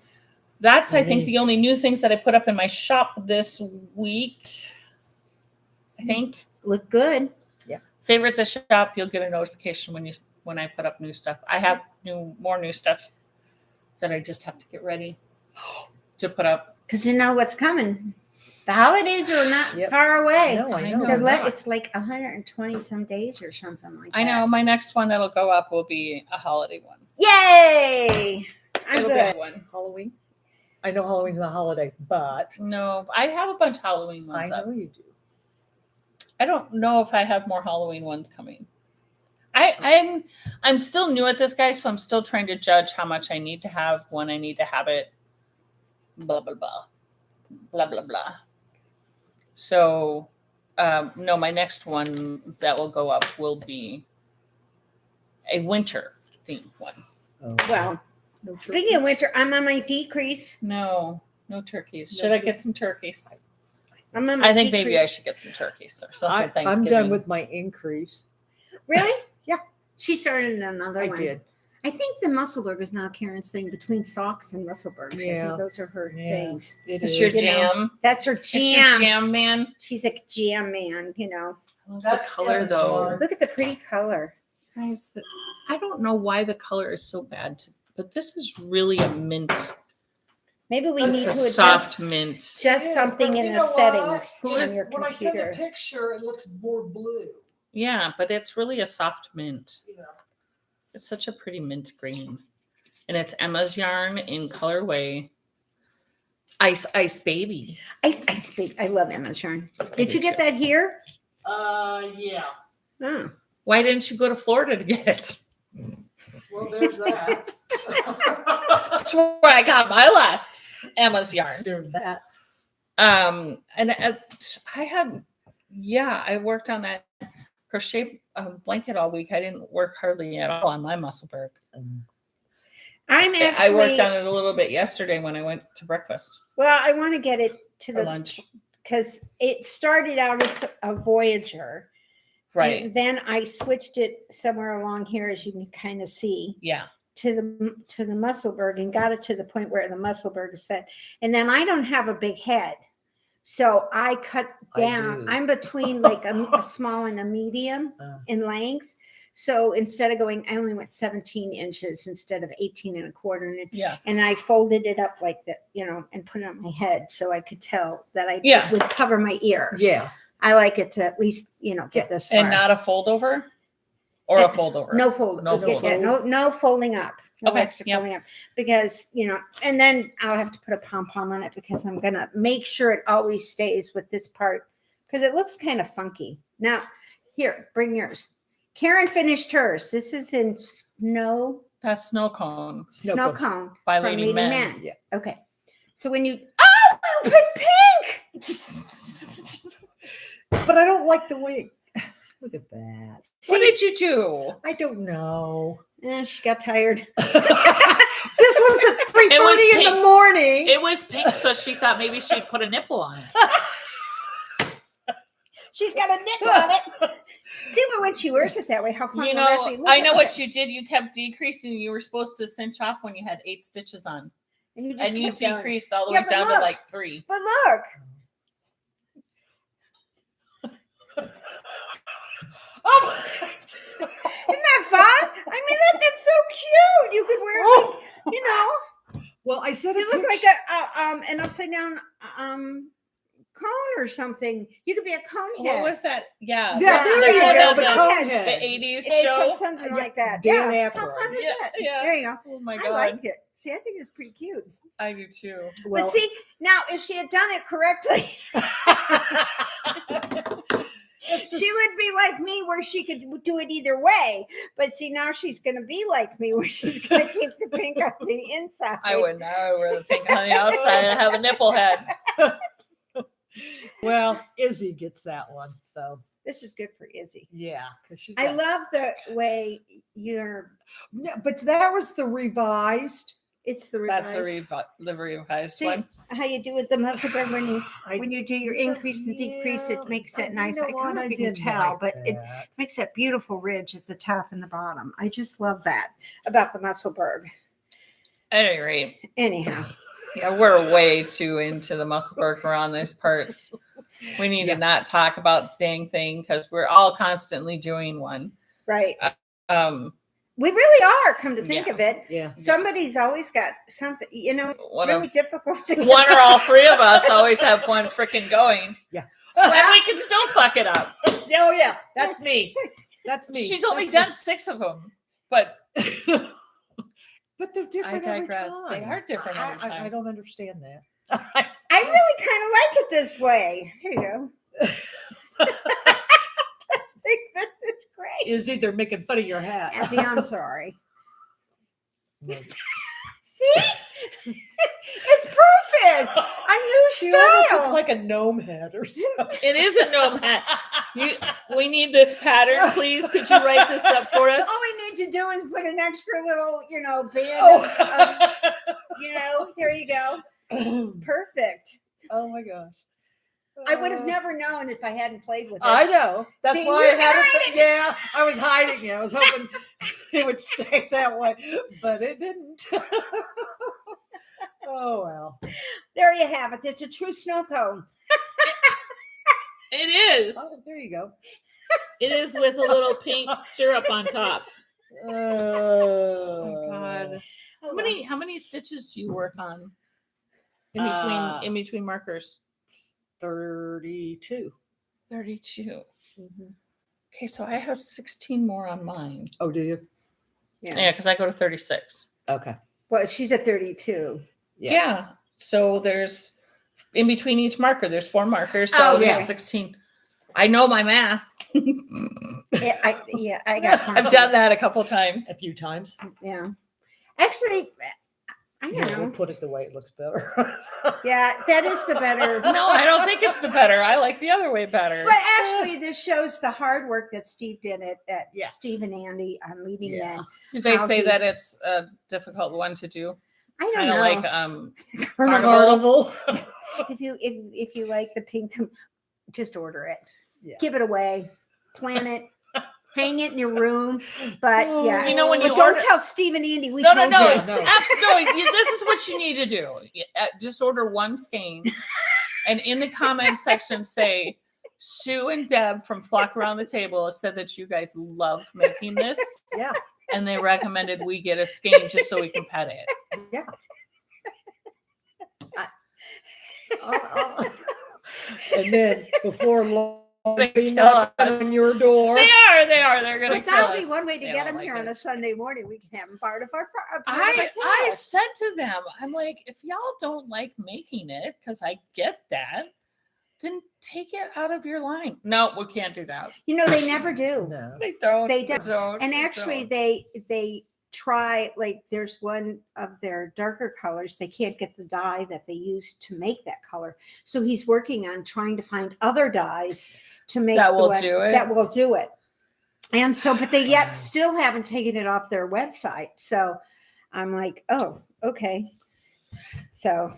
That's I think the only new things that I put up in my shop this week. I think. Look good. Favorite the shop, you'll get a notification when I put up new stuff. I have more new stuff that I just have to get ready to put up. Because you know what's coming. The holidays are not far away. I know. It's like 120 some days or something like that. I know. My next one that'll go up will be a holiday one. Yay! I'm It'll be good. a one. Halloween? I know Halloween's not a holiday, but No, I have a bunch of Halloween I ones know up. you do. I don't know if I have more Halloween ones coming. I'm still new at this, guys, so I'm still trying to judge how much I need to have, when I need to have it. Blah blah blah, blah blah blah. So, no, my next one that will go up will be a winter themed one. Oh. Well, No speaking of turkeys? winter, I'm on my decrease. No turkeys. No Should I turkeys? get some turkeys? I'm on my I think decrease. maybe I should get some turkeys or something. I'm Thanksgiving. done with my increase. Really? Yeah. She started another I one. did. I think the Musselburg is now Karen's thing between socks and Musselburgs. I Yeah. think those are her Yeah. things. It It's is. your You know, jam. That's her It's your jam. jam, man. She's a jam man, you know. I love That's the color Emma's though. yarn. Look at the pretty color. Guys, I don't know why the color is so bad, but this is really a mint. Maybe we It's need It's to a adjust soft mint. just It is, something but in you the know what? settings on your When I send computer. a picture, it looks more blue. Yeah, but it's really a soft mint. You know. It's such a pretty mint green. And it's Emma's yarn in colorway Ice Ice Baby. I speak. I love Emma's yarn. Did do you get too. that here? Yeah. Oh. Why didn't you go to Florida to get it? Well, there's that. That's where I got my last Emma's yarn. There's that. And I worked on that crochet blanket all week. I didn't work hardly at all on my Musselburg. I'm actually. I worked on it a little bit yesterday when I went to breakfast Well, I want to get it to for the lunch. because it started out as a Voyager. Right. And then I switched it somewhere along here, as you can kind of see, Yeah. to the Musselburg and got it to the point where the Musselburg is set. And then I don't have a big head. So I cut I down. do. I'm between like a small and a medium in length. So instead of going, I only went 17 inches instead of 18 and a quarter. Yeah. And I folded it up like that, and put it on my head so I could tell that I Yeah. would cover my ears. Yeah. I like it to at least, get this far. And not a fold over or a fold over? No fold. No Yeah, fold. no folding up. No Okay, extra yep. folding up. Because, and then I'll have to put a pom-pom on it because I'm going to make sure it always stays with this part because it looks kind of funky. Now, here, bring yours. Karen finished hers. This is in snow That's Snow Cone cone by from Lady Lady Men. Man. Yeah. Okay. So when you put pink. But I don't like the way. Look at that. What did you do? I don't know. She got tired. This was at 3:30 in the pink. morning. It was pink, so she thought maybe she'd put a nipple on it. She's got a nipple on it. See, but when she wears it that way, how fun You will that know, be? Look I at know it. what you did. You kept decreasing. You were supposed to cinch off when you had 8 stitches on. And you just And you kept going. decreased all the Yeah, way but down to look. like 3. But look. Oh, Isn't that fun? I mean, that's so cute. You could wear it like, you know, well, I said you look like an upside down cone or something. You could be a cone head. What was that? Yeah. Yeah, there you go. The cone The head. 80s It's show. something Yeah, like that. Dan yeah. Aykroyd. How fun is Yeah, that? yeah. There you go. Oh my I God. like it. See, I think it's pretty cute. I do too. Well, but see, now if she had done it correctly, it's she just, would be like me where she could do it either way. But see, now she's going to be like me where she's going to keep the pink on the inside. I would not wear the pink on the outside. I have a nipple head. well, Izzy gets that one. So This is good for Izzy. yeah, because she's. I got- love the way you're. No, but that was the revised. It's the That's revised. the revised See one. how you do with the muscle band I- when you do your increase and decrease, Yeah, it makes that nice. you know I don't what? know if I you can didn't tell, like but it that. makes that beautiful ridge at the top and the bottom. I just love that about the Musselburgh. At any rate, Anyhow, yeah, we're way too into the Musselburgh around these parts. We need Yeah. to not talk about the dang thing because we're all constantly doing one. right. Um, We really are, come to think Yeah. of it. Yeah. Somebody's always got something, it's One really of- difficult to one or all 3 of us always have one freaking going. Yeah. And we can still fuck it up. Oh yeah, that's me. That's me. She's only That's done 6 of them, but me. But they're different every digress. time. They are different every I time. don't understand that. I really kind of like it this way. Here you go. I think this is great. Izzy, they're making fun of your hat. Ezzy, I'm sorry. No. See? It's perfect. A new She almost style. looks like a gnome head or something. it is a gnome hat. We need this pattern, please. Could you write this up for us? All we need to do is put an extra little, band. Oh. There you go. Perfect. Oh my gosh. I would have never known if I hadn't played with it. I know. That's See, why you I had hide it. Yeah, I was hiding it. I was hoping it would stay that way, but it didn't. Oh well. There you have it. It's a true snow cone. It is. Oh, there you go. It is with a little pink syrup on top. Oh Oh God. Oh, How many stitches do you work on Uh, in between markers? 32. 32. Okay, so I have 16 more on mine. Oh, do you? Yeah, because I go to 36. Okay. Well, if she's at 32. Yeah. So there's in between each marker, there's 4 markers. So Oh, there's yeah. 16. I know my math. I got I've done that a couple times. A few times. Yeah. Actually, I Yeah, don't we'll know. put it the way it looks better. Yeah, that is the better. No, I don't think it's the better. I like the other way better. But actually, this shows the hard work that Steve did at Yeah. Steve and Andy on leading Yeah. men. Did they how say he- that it's a difficult one to do? I don't Kind of know. like Carnival. if you like the pink, just order it. Yeah. Give it away. Plan it. Hang it in your room. But yeah, You know, when but you don't order- tell Steve and Andy we no, told no. you. No. Absolutely. This is what you need to do. Just order 1 skein, and in the comment section say, Sue and Deb from Flock Around the Table said that you guys love making this, Yeah. and they recommended we get a skein just so we can pet it. Yeah. And then before long, They be kill knocking us. on your door. They are. They're gonna But kill that'll be us. one way to They get don't them like here on it. a Sunday morning. We can have them part of our. I class. said to them, I'm like, if y'all don't like making it, because I get that, then take it out of your line. No, we can't do that. They never do. No. They don't. They don't. And They actually, don't. they try, like, there's one of their darker colors. They can't get the dye that they use to make that color. So he's working on trying to find other dyes to make That the will one- do it? That will do it. And so, but they yet still haven't taken it off their website. So I'm like, oh, okay. So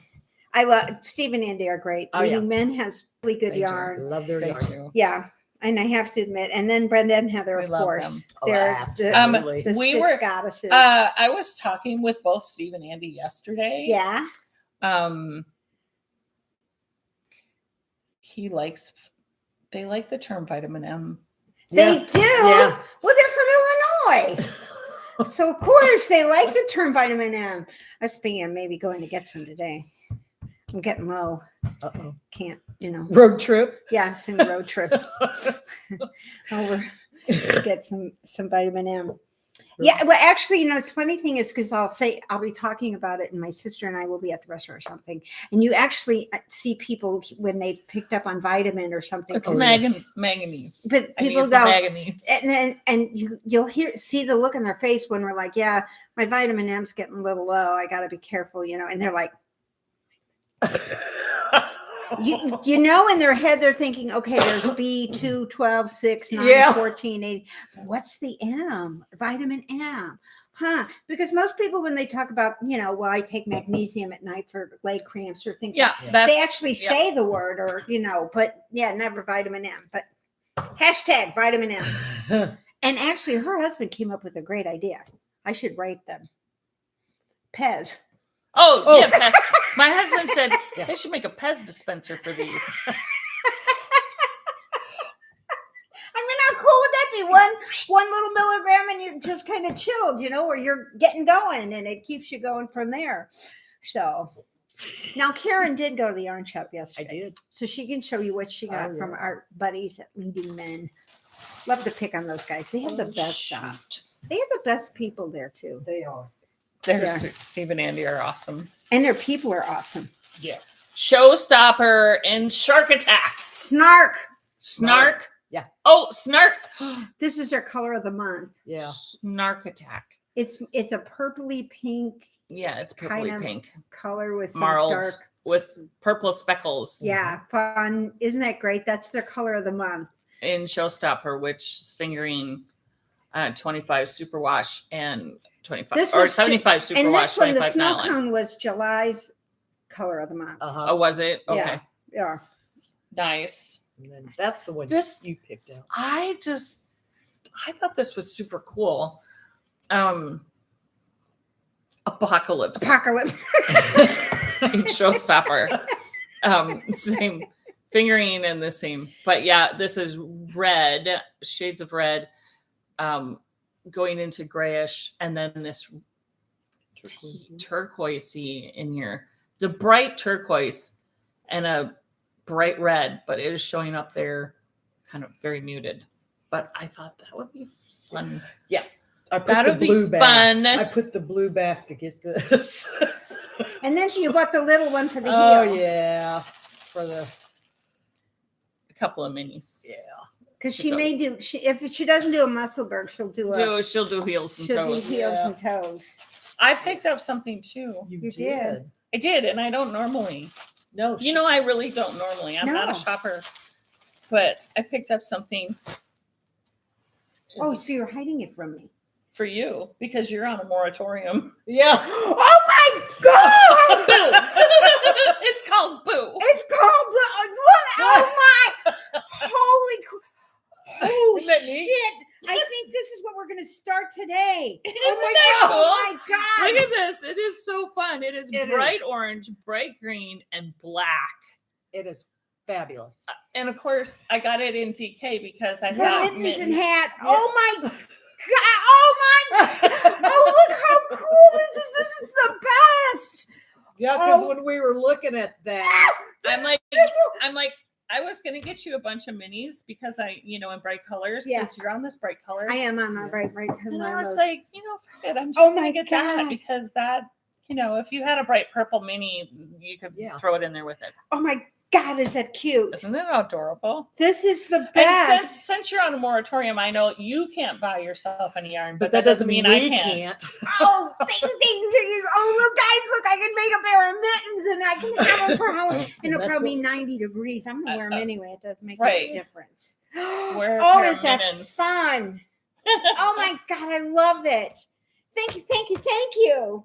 I love Steve and Andy are great. Oh, Leading Men has really good They do. yarn. Love their They yarn. do. Yeah. And I have to admit, and then Brenda and Heather, We of love course. them. Oh, They're absolutely. the We Stitch were- goddesses. I was talking with both Steve and Andy yesterday. Yeah. They like the term vitamin M. They do? Yeah. Well, they're from Illinois. So, of course, they like the term vitamin M. I was thinking of maybe going to get some today. I'm getting low. Uh-oh. Can't, Road trip. Yeah, some road trip. Over get some vitamin M. Yeah, well, actually, it's funny thing is because I'll be talking about it, and my sister and I will be at the restaurant or something, and you actually see people when they picked up on vitamin or something. It's manganese. But I need people some go, manganese. and you'll see the look on their face when we're like, yeah, my vitamin M's getting a little low. I got to be careful, and they're like. In their head they're thinking, okay, there's B2, 12, 6, 9, 14, 8. What's the M? Vitamin M. Because most people, when they talk about, I take magnesium at night for leg cramps or things they actually say the word or, but never vitamin M. But hashtag vitamin M. And actually her husband came up with a great idea. I should write them. Pez. Oh. Yeah. Pez. My husband said they should make a Pez dispenser for these. How cool would that be? One little milligram and you're just kind of chilled, or you're getting going and it keeps you going from there. So now Karen did go to the yarn shop yesterday. I did. So she can show you what she got from our buddies at Leading Men. Love to pick on those guys. They have the best shop. They have the best people there too. They are. Steve and Andy are awesome. And their people are awesome. Yeah. Showstopper and Shark Attack. Snark. Yeah. Oh, Snark. This is their color of the month. Yeah. Snark Attack. It's a purpley pink. Yeah, it's purpley pink color with some marled dark with purple speckles. Yeah, fun. Isn't that great? That's their color of the month. In Showstopper, which is fingering 25 superwash and 75 superwash. And this one, the 25 snow nylon. cone was July's color of the month. Oh, was it? Okay. Yeah. Nice. And then that's the one you picked out. I thought this was super cool. Apocalypse. Showstopper. Same fingering and the same. But yeah, this is red, shades of red, going into grayish, and then this turquoisey in here. It's a bright turquoise and a bright red, but it is showing up there kind of very muted. But I thought that would be fun. Yeah. I put That the would be blue back. fun. I put the blue back to get this. And then you bought the little one for the heel. Oh yeah. For the A couple of minis. yeah. Because she may do. If she doesn't do a Musselburgh, she'll do She'll do heels and she'll do toes. heels and toes. I picked up something too. You did. I did, and I don't normally. No, I really don't normally. I'm not a shopper, but I picked up something. Oh, so you're hiding it from me? For you, because you're on a moratorium. Yeah. Oh my God! Boo! It's called Boo. It's called. Look! Oh my! Holy Isn't that neat? shit! I think this is what we're going to start today. Isn't Oh my God! Look at this. It is so fun. It is bright orange, bright green, and black. It is fabulous. And of course, I got it in TK because I The thought mittens and hat. Yeah. Oh my God! Oh my! Oh, look how cool this is! This is the best. Yeah, because when we were looking at that, I'm like, I was gonna get you a bunch of minis because in bright colors. Yeah. Because you're on this bright color. I am on my right. And I was like, forget it. I'm just Oh gonna my get that God. because that, if you had a bright purple mini, you could throw it in there with it. Oh my God, is that cute? Isn't it adorable? This is the And best. since you're on a moratorium, I know you can't buy yourself any yarn, but that doesn't mean I we can. can't. Oh, thank you. Oh, look, guys, look, I can make a pair of mittens and I can have them for how, and it'll That's probably be what- 90 degrees. I'm going to wear them anyway. It doesn't make Right. any difference. Wear a Oh, pair of is that mittens. fun? Oh my God, I love it. Thank you.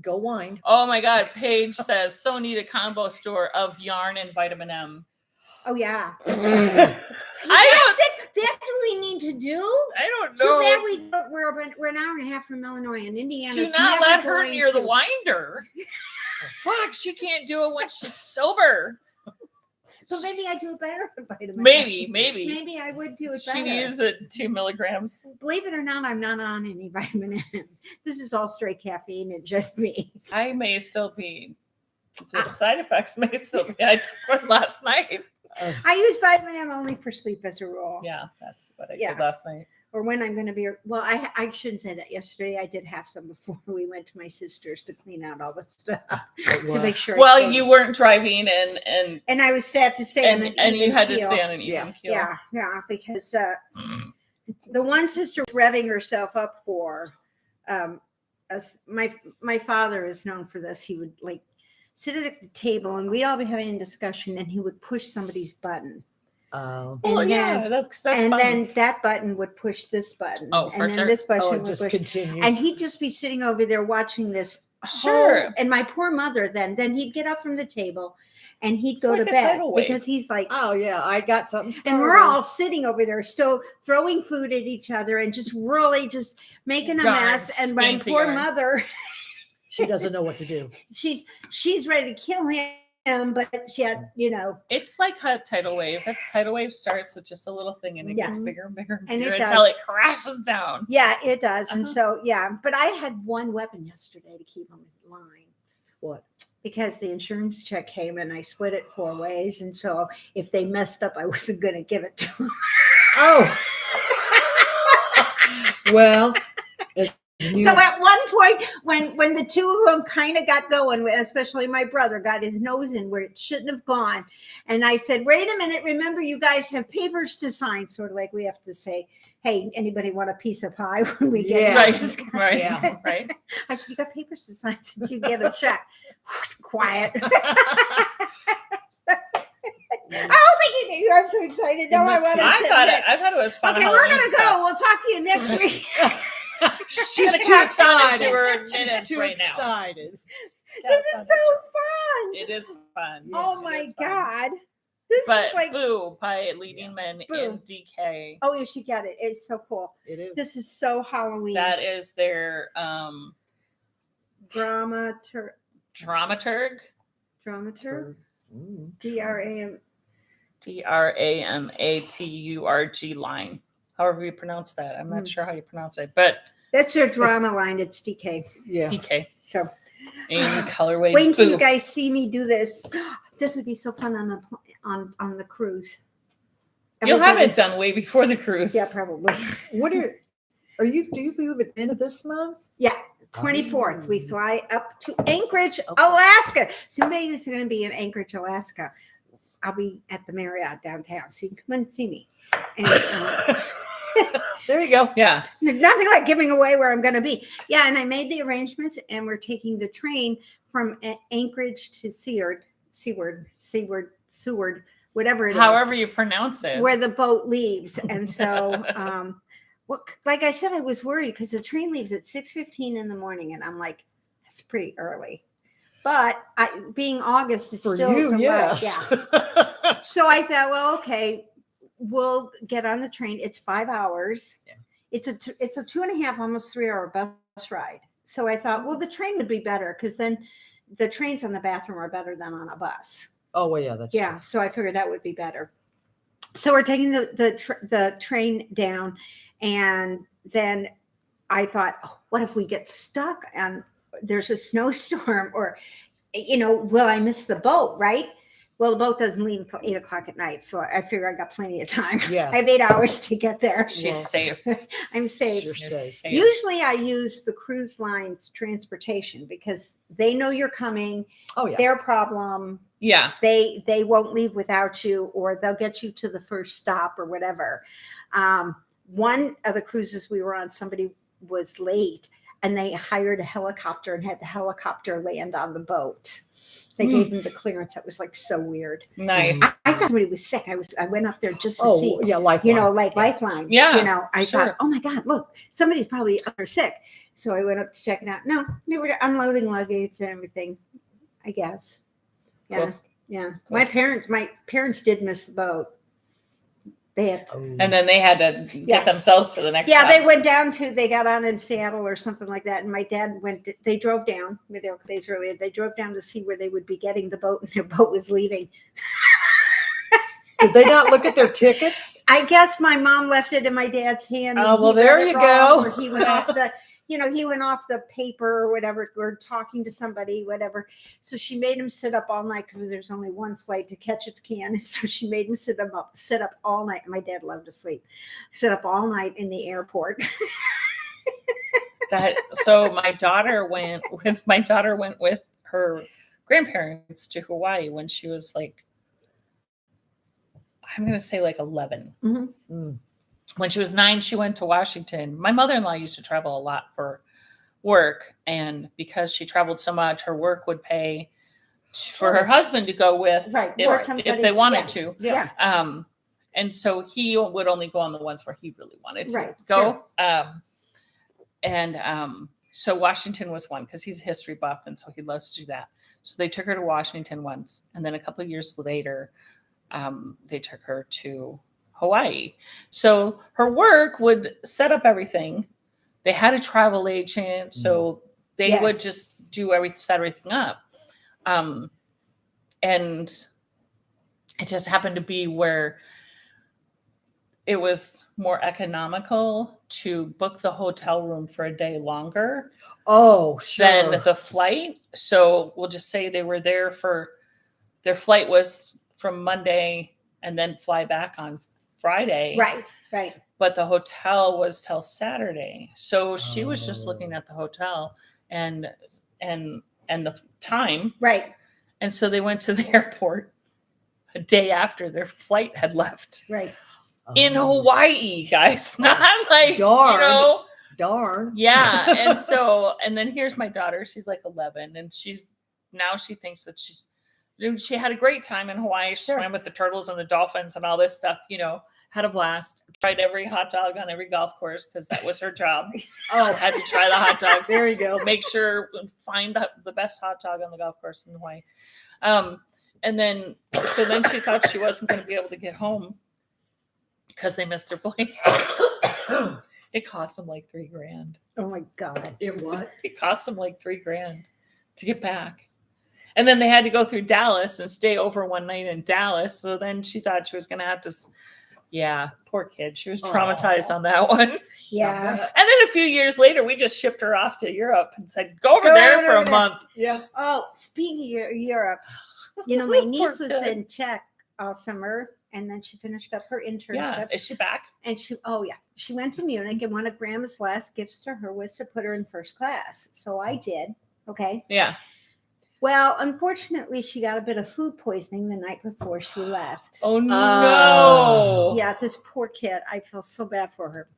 Go wind. Oh my God. Paige says, so need a combo store of yarn and vitamin M. Oh, yeah. That's what we need to do. I don't Too know. bad we're an hour and a half from Illinois and Indiana. Do not let her near the winder. Fuck, she can't do it when she's sober. So maybe I do it better with vitamin Maybe. M. Maybe I would do it better. She needs it 2 milligrams. Believe it or not, I'm not on any vitamin M. This is all straight caffeine and just me. I may still be. The side effects may still be. I took one last night. I use vitamin M only for sleep as a rule. Yeah, that's what I did last night. Or when I'm going to be, well, I shouldn't say that. Yesterday I did have some before we went to my sister's to clean out all the stuff to make sure. Well, you weren't driving and I was had to stay on and you had to stay on an even keel. Yeah, because the one sister was revving herself up for my father is known for this. He would like sit at the table and we'd all be having a discussion and he would push somebody's button. Oh, that's and fun. then that button would push this button. Oh, for and then sure. this button it would just push. continues. And he'd just be sitting over there watching this. Sure. And my poor mother then he'd get up from the table and he'd go like to a bed tidal wave. because he's like, oh yeah, I got something started. and we're all sitting over there still throwing food at each other and just really just making a mess. And my poor mother, she doesn't know what to do. She's ready to kill him, but she had, it's like a tidal wave. A tidal wave starts with just a little thing and it gets bigger and bigger and bigger until it crashes down. Yeah, it does. And so, but I had one weapon yesterday to keep him in line. What? Because the insurance check came and I split it 4 ways. And so if they messed up, I wasn't going to give it to them. Oh. Well. So at one point, when the two of them kind of got going, especially my brother got his nose in where it shouldn't have gone. And I said, wait a minute, remember you guys have papers to sign. Sort of like we have to say, hey, anybody want a piece of pie when we get it? Right. Yeah, right. I said, you got papers to sign since you get a check. Quiet. I'm so excited. No, I thought it was fun. Okay, we're going to go. We'll talk to you next week. She's too excited. She's too excited. This is so fun. It is fun. Oh my God. But is like, Boo by Leading Men in DK. Oh, you should get it. It's so cool. It is. This is so Halloween. That is their dramaturg. DRAMATURG line. However you pronounce that. I'm not sure how you pronounce it, but that's their drama line. It's DK. Yeah. DK. So in colorway. Wait until you guys see me do this. This would be so fun on the cruise. You'll have it done way before the cruise. Yeah, probably. Do you leave at the end of this month? Yeah. 24th. We fly up to Anchorage, Alaska. Somebody is going to be in Anchorage, Alaska. I'll be at the Marriott downtown, so you can come and see me. And, there you go. Yeah. Nothing like giving away where I'm going to be. Yeah, and I made the arrangements, and we're taking the train from Anchorage to Seward, whatever it is. However you pronounce it. Where the boat leaves. And so, like I said, I was worried because the train leaves at 6:15 in the morning, and I'm like, that's pretty early. But being August, it's still you, yes. Yeah. So I thought, well, okay, we'll get on the train. It's 5 hours. Yeah. It's a 2.5, almost 3 hour bus ride. So I thought, well, the train would be better because then the trains on the bathroom are better than on a bus. Oh well, yeah, that's true. So I figured that would be better. So we're taking the train down, and then I thought, what if we get stuck and there's a snowstorm, or will I miss the boat? Right. Well, the boat doesn't leave until 8 o'clock at night. So I figure I got plenty of time. Yeah. I have 8 hours to get there. She's safe. I'm safe. You're safe. Usually I use the cruise line's transportation because they know you're coming. Oh, yeah. Their problem. Yeah. They won't leave without you, or they'll get you to the first stop or whatever. One of the cruises we were on, somebody was late, and they hired a helicopter and had the helicopter land on the boat. They gave him the clearance. That was like so weird. Nice. I thought somebody was sick. I went up there just to see. Yeah, Lifeline. Lifeline. Yeah. I thought, oh my God, look, somebody's probably under sick. So I went up to check it out. No, they were unloading luggage and everything, I guess. Yeah. Cool. Yeah. Cool. My parents did miss the boat. And then they had to get themselves to the next stop. They went down they got on in Seattle or something like that. And my dad they drove down with their days earlier. They drove down to see where they would be getting the boat, and their boat was leaving. Did they not look at their tickets? I guess my mom left it in my dad's hand. Oh, well, there you go. Or he went off he went off the paper or whatever, or talking to somebody, whatever. So she made him sit up all night because there's only one flight to catch its can. And so she made him sit up all night. My dad loved to sleep. Sit up all night in the airport. So my daughter went with her grandparents to Hawaii when she was like, I'm going to say like 11. Mm-hmm. Mm. When she was 9, she went to Washington. My mother-in-law used to travel a lot for work. And because she traveled so much, her work would pay for her husband to go with if they wanted to. Yeah. And so he would only go on the ones where he really wanted to Sure. go. So Washington was one because he's a history buff. And so he loves to do that. So they took her to Washington once. And then a couple of years later, they took her to Hawaii. So her work would set up everything. They had a travel agent, so they would just set everything up. And it just happened to be where it was more economical to book the hotel room for a day longer. Oh, sure. Than the flight. So we'll just say they were there their flight was from Monday and then fly back on Friday. Right. But the hotel was till Saturday. So she was just looking at the hotel and the time. Right. And so they went to the airport a day after their flight had left. Right. In Hawaii, guys. Not like, Darn. Yeah. And then here's my daughter. She's like 11 and she thinks that she had a great time in Hawaii. She swam with the turtles and the dolphins and all this stuff, had a blast. Tried every hot dog on every golf course because that was her job. Had to try the hot dogs. There you go. Make sure, find the best hot dog on the golf course in Hawaii. And then she thought she wasn't going to be able to get home because they missed their plane. It cost them like $3,000. Oh my God. It what? It cost them like $3,000 to get back. And then they had to go through Dallas and stay over one night in Dallas. So then she thought she was going to have to, poor kid. She was traumatized on that one. Yeah. And then a few years later, we just shipped her off to Europe and said, go over there for a month. Yeah. Oh, speaking of Europe, my niece was in Czech all summer and then she finished up her internship. Yeah. Is she back? And she went to Munich and one of Grandma's last gifts to her was to put her in first class. So I did. Okay. Yeah. Well, unfortunately, she got a bit of food poisoning the night before she left. Oh, no. Yeah, this poor kid. I feel so bad for her.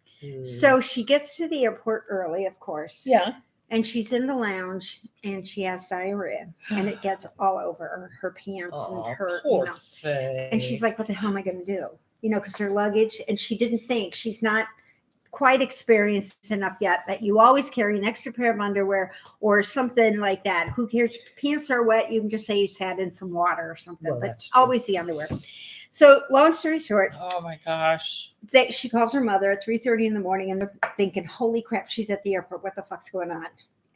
So she gets to the airport early, of course. Yeah. And she's in the lounge and she has diarrhea and it gets all over her pants and her, and she's like, what the hell am I going to do? Because her luggage, and she didn't think, she's not quite experienced enough yet that you always carry an extra pair of underwear or something like that. Who cares? If your pants are wet, you can just say you sat in some water or something, but always the underwear. So long story short. Oh my gosh. She calls her mother at 3:30 in the morning and they're thinking, holy crap, she's at the airport. What the fuck's going on?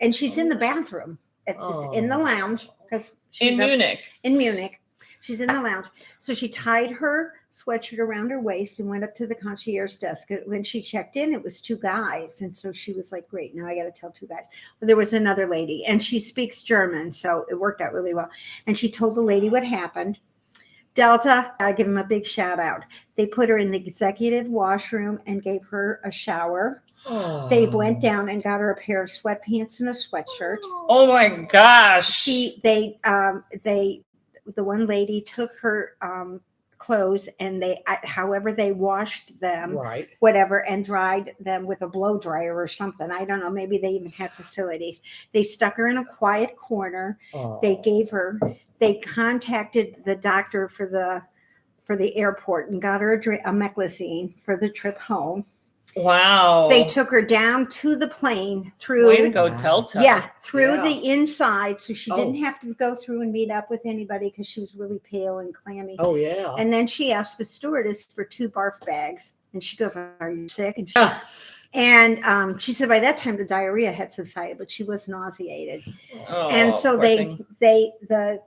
And she's in the bathroom in the lounge because she's in Munich. She's in the lounge. So she tied her sweatshirt around her waist and went up to the concierge desk. When she checked in, it was 2 guys. And so she was like, great, now I got to tell 2 guys. But there was another lady and she speaks German. So it worked out really well. And she told the lady what happened. Delta, I give them a big shout out. They put her in the executive washroom and gave her a shower. Oh. They went down and got her a pair of sweatpants and a sweatshirt. Oh my gosh. The one lady took her clothes and however they washed them, whatever, and dried them with a blow dryer or something. I don't know. Maybe they even had facilities. They stuck her in a quiet corner. Oh. They contacted the doctor for the airport and got her a meclizine for the trip home. Wow. They took her down to the plane through. Way to go, Wow. Delta. Yeah, through Yeah. the inside, so she didn't Oh. have to go through and meet up with anybody because she was really pale and clammy. Oh yeah. And then she asked the stewardess for 2 barf bags, and she goes, "Are you sick?" And she said by that time the diarrhea had subsided, but she was nauseated. Oh, And so poor they thing.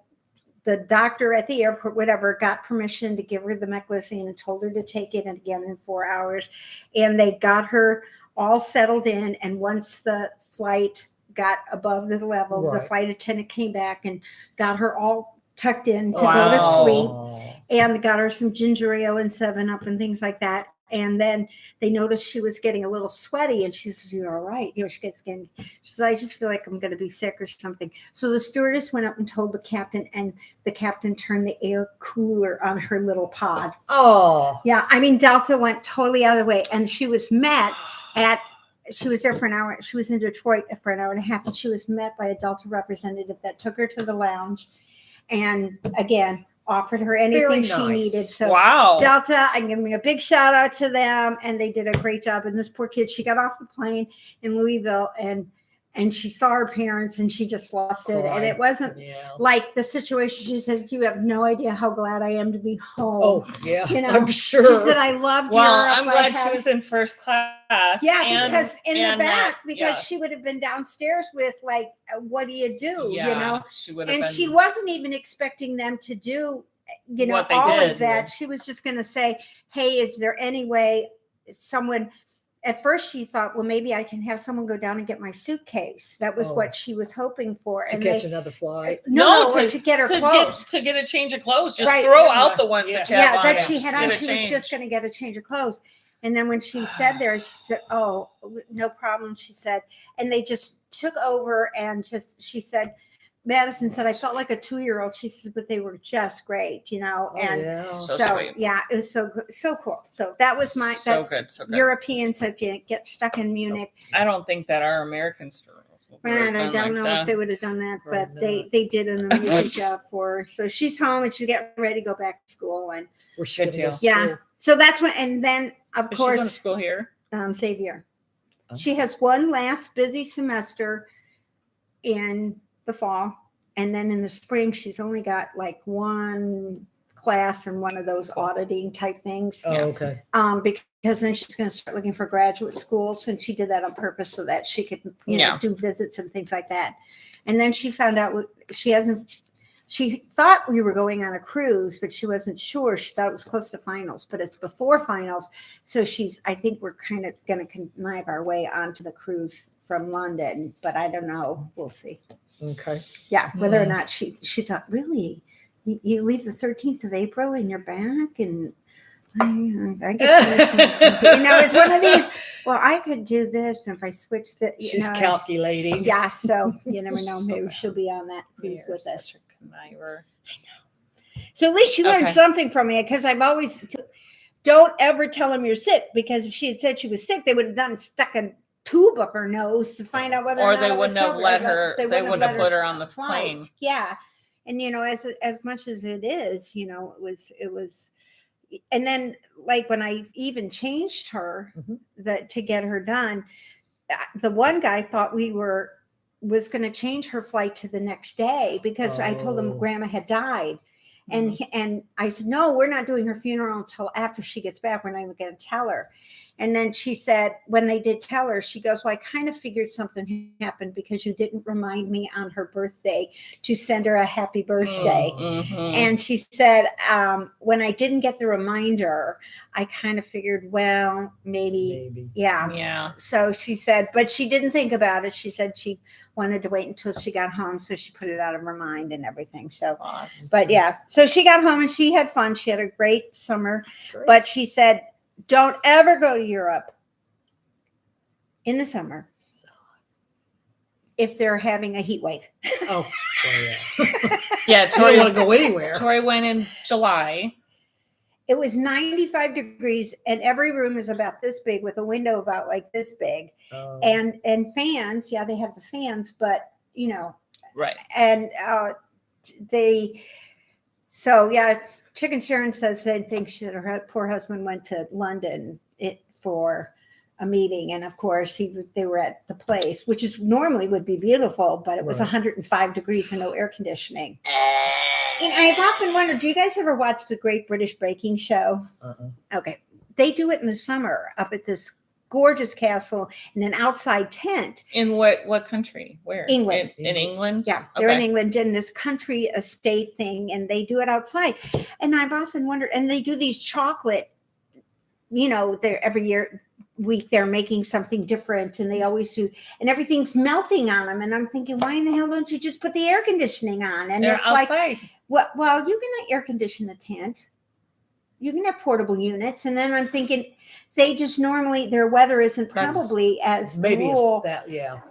the doctor at the airport, whatever, got permission to give her the meclizine and told her to take it again in 4 hours. And they got her all settled in. And once the flight got above the level, the Right. flight attendant came back and got her all tucked in to go Wow. to sleep, Oh. and got her some ginger ale and 7-Up and things like that. And then they noticed she was getting a little sweaty, and she says, "You're all right." She gets getting, she says, "I just feel like I'm going to be sick or something." So the stewardess went up and told the captain, and the captain turned the air cooler on her little pod. Oh. Yeah, I mean, Delta went totally out of the way, and she was met she was there for an hour. She was in Detroit for an hour and a half, and she was met by a Delta representative that took her to the lounge, and again, offered her anything Very she nice. needed. So Wow. Delta, I'm giving a big shout out to them, and they did a great job. And this poor kid, she got off the plane in Louisville, and she saw her parents, and she just lost it. And it wasn't Yeah. like the situation. She said, "You have no idea how glad I am to be home." Oh yeah. You know, I'm sure. She said, "I loved Well, Europe. I'm I glad had-" she was in first class. Yeah, and- because in the and back, that- because yeah. she would have been downstairs with like, what do you do? Yeah, You know, she would have and been. she wasn't even expecting them to do, What they all did, of that. She was just going to say, "Hey, is there any way someone?" At first, she thought, "Well, maybe I can have someone go down and get my suitcase." That was Oh. what she was hoping for. to And catch they, another flight. no, No, to get her to clothes. get a change of clothes. Just Right. throw out the ones Yeah. that you have Yeah, on. that you. she Just had get on. a She was just change. going to get a change of clothes. And then when she said there, she said, "Oh, no problem." She said, and they just took over and she said, Madison said, "I felt like a 2-year-old." She said, "But they were just great, Oh, and yeah. So so sweet. yeah, it was so good, so cool. So that was So that's good, so good. European. So if you get stuck in Munich, I don't think that our Americans. would have and I done don't like know that. if they would have done that, but Probably they did an amazing job for her. So she's home and she's getting ready to go back to school, and We're Good gonna go deal. to yeah. school. So that's when, and then of Is she going to course, school here? Xavier. Oh. She has one last busy semester in the fall, and then in the spring she's only got like one class and one of those auditing type things. Oh, Yeah. okay. Because then she's going to start looking for graduate schools, and she did that on purpose so that she could Yeah. do visits and things like that. And then she found out she thought we were going on a cruise, but she wasn't sure. She thought it was close to finals, but it's before finals. So I think we're kind of going to connive our way onto the cruise from London, but I don't know. We'll see. Okay. Yeah, whether or not she thought, "Really, you leave the 13th of April and you're back?" And I get it's one of these. Well, I could do this if I switch the. She's calculating. Yeah, so you never know. So Maybe bad. she'll be on that cruise You're with us. such a conniver. So at least you learned Okay. something from me, because I've always don't ever tell them you're sick, because if she had said she was sick, they would have stuck a tube up her nose to find out whether Or or not they it was wouldn't have COVID. let her. They wouldn't wouldn't let have put her on the flight. plane. Yeah, and as much as it is, it was. And then, like when I even changed her to get her done, the one guy thought was going to change her flight to the next day, because I told him Oh. Grandma had died. And I said, "No, we're not doing her funeral until after she gets back. We're not even going to tell her." And then she said, when they did tell her, she goes, "Well, I kind of figured something happened because you didn't remind me on her birthday to send her a happy birthday." Mhm. And she said, when I didn't get the reminder, I kind of figured, well, maybe. Yeah. Yeah. So she said, but she didn't think about it. She said she wanted to wait until she got home, so she put it out of her mind and everything. So, but yeah, so she got home and she had fun. She had a great summer, Great. but she said, "Don't ever go to Europe in the summer if they're having a heat wave." Oh, well, yeah. Yeah. I don't Tori want to go anywhere. Tori went in July. It was 95 degrees, and every room is about this big with a window about like this big, Oh. and fans. Yeah, they have the fans, but Right. and so yeah, Chicken Sharon says they think her poor husband went to London for a meeting, and of course they were at the place, which is normally would be beautiful, but it was 105 degrees and no air conditioning. And I've often wondered, do you guys ever watch the Great British Baking Show? Okay, they do it in the summer up at this gorgeous castle in an outside tent. In what country? Where? England. In England? Yeah, they're in England in this country estate thing, and they do it outside. And I've often wondered, and they do these chocolate, they're every week they're making something different, and they always do, and everything's melting on them. And I'm thinking, why in the hell don't you just put the air conditioning on? And it's outside. Like, well, you can air condition the tent. You can have portable units. And then I'm thinking, they just normally, their weather isn't probably as cool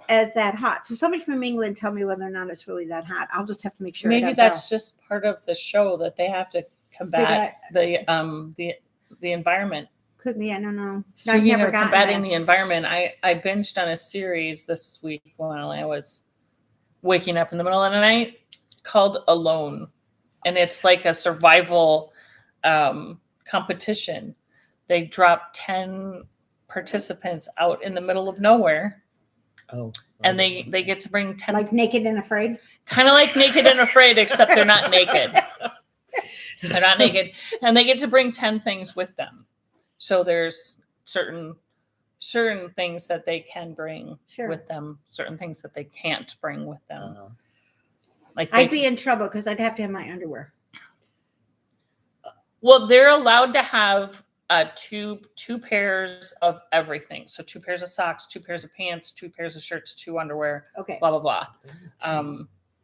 as that hot. So somebody from England tell me whether or not it's really that hot. I'll just have to make sure. Maybe that's just part of the show, that they have to combat the environment. Could be, I don't know. Speaking of combating the environment, I binged on a series this week while I was waking up in the middle of the night called Alone. And it's like a survival competition. They drop 10 participants out in the middle of nowhere. And they get to bring 10. Like Naked and Afraid? Kind of like Naked and Afraid, except they're not naked. They're not naked. And they get to bring 10 things with them. So there's certain things that they can bring with them, certain things that they can't bring with them. Like I'd be in trouble because I'd have to have my underwear. Well, they're allowed to have two pairs of everything. So 2 pairs of socks, 2 pairs of pants, 2 pairs of shirts, 2 underwear. Okay. Blah blah blah.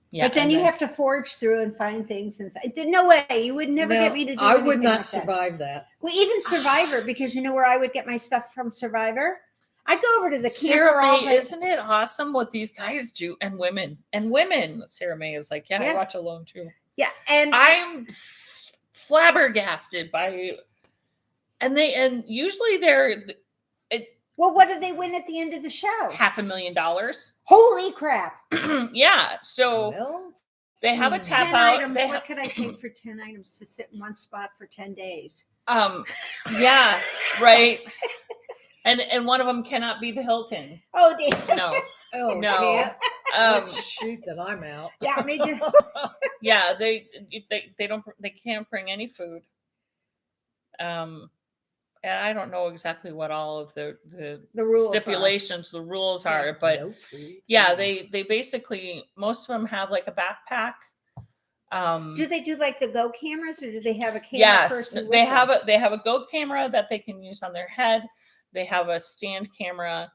Yeah. But then you have to forge through and find things. And no way, you would never get me to do. I would not survive that. Well, even Survivor, because you know where I would get my stuff from Survivor? I'd go over to the Sarah May, isn't it awesome what these guys do? And women. Sarah May is like, I watch Alone too. Yeah, and I'm flabbergasted by, and usually they're. Well, what did they win at the end of the show? $500,000. Holy crap! Yeah, so they have a tap 10 out. Items. What could I take for 10 items to sit in one spot for 10 days? Yeah, right. And one of them cannot be the Hilton. Oh, dear. No. Oh, no. Let's shoot that I'm out. Yeah, me too. Yeah, they can't bring any food. And I don't know exactly what all of the rules stipulations, the rules are, but they basically, most of them have like a backpack. Do they do like the Go cameras, or do they have a camera person? Yes, they have a Go camera that they can use on their head. They have a stand camera,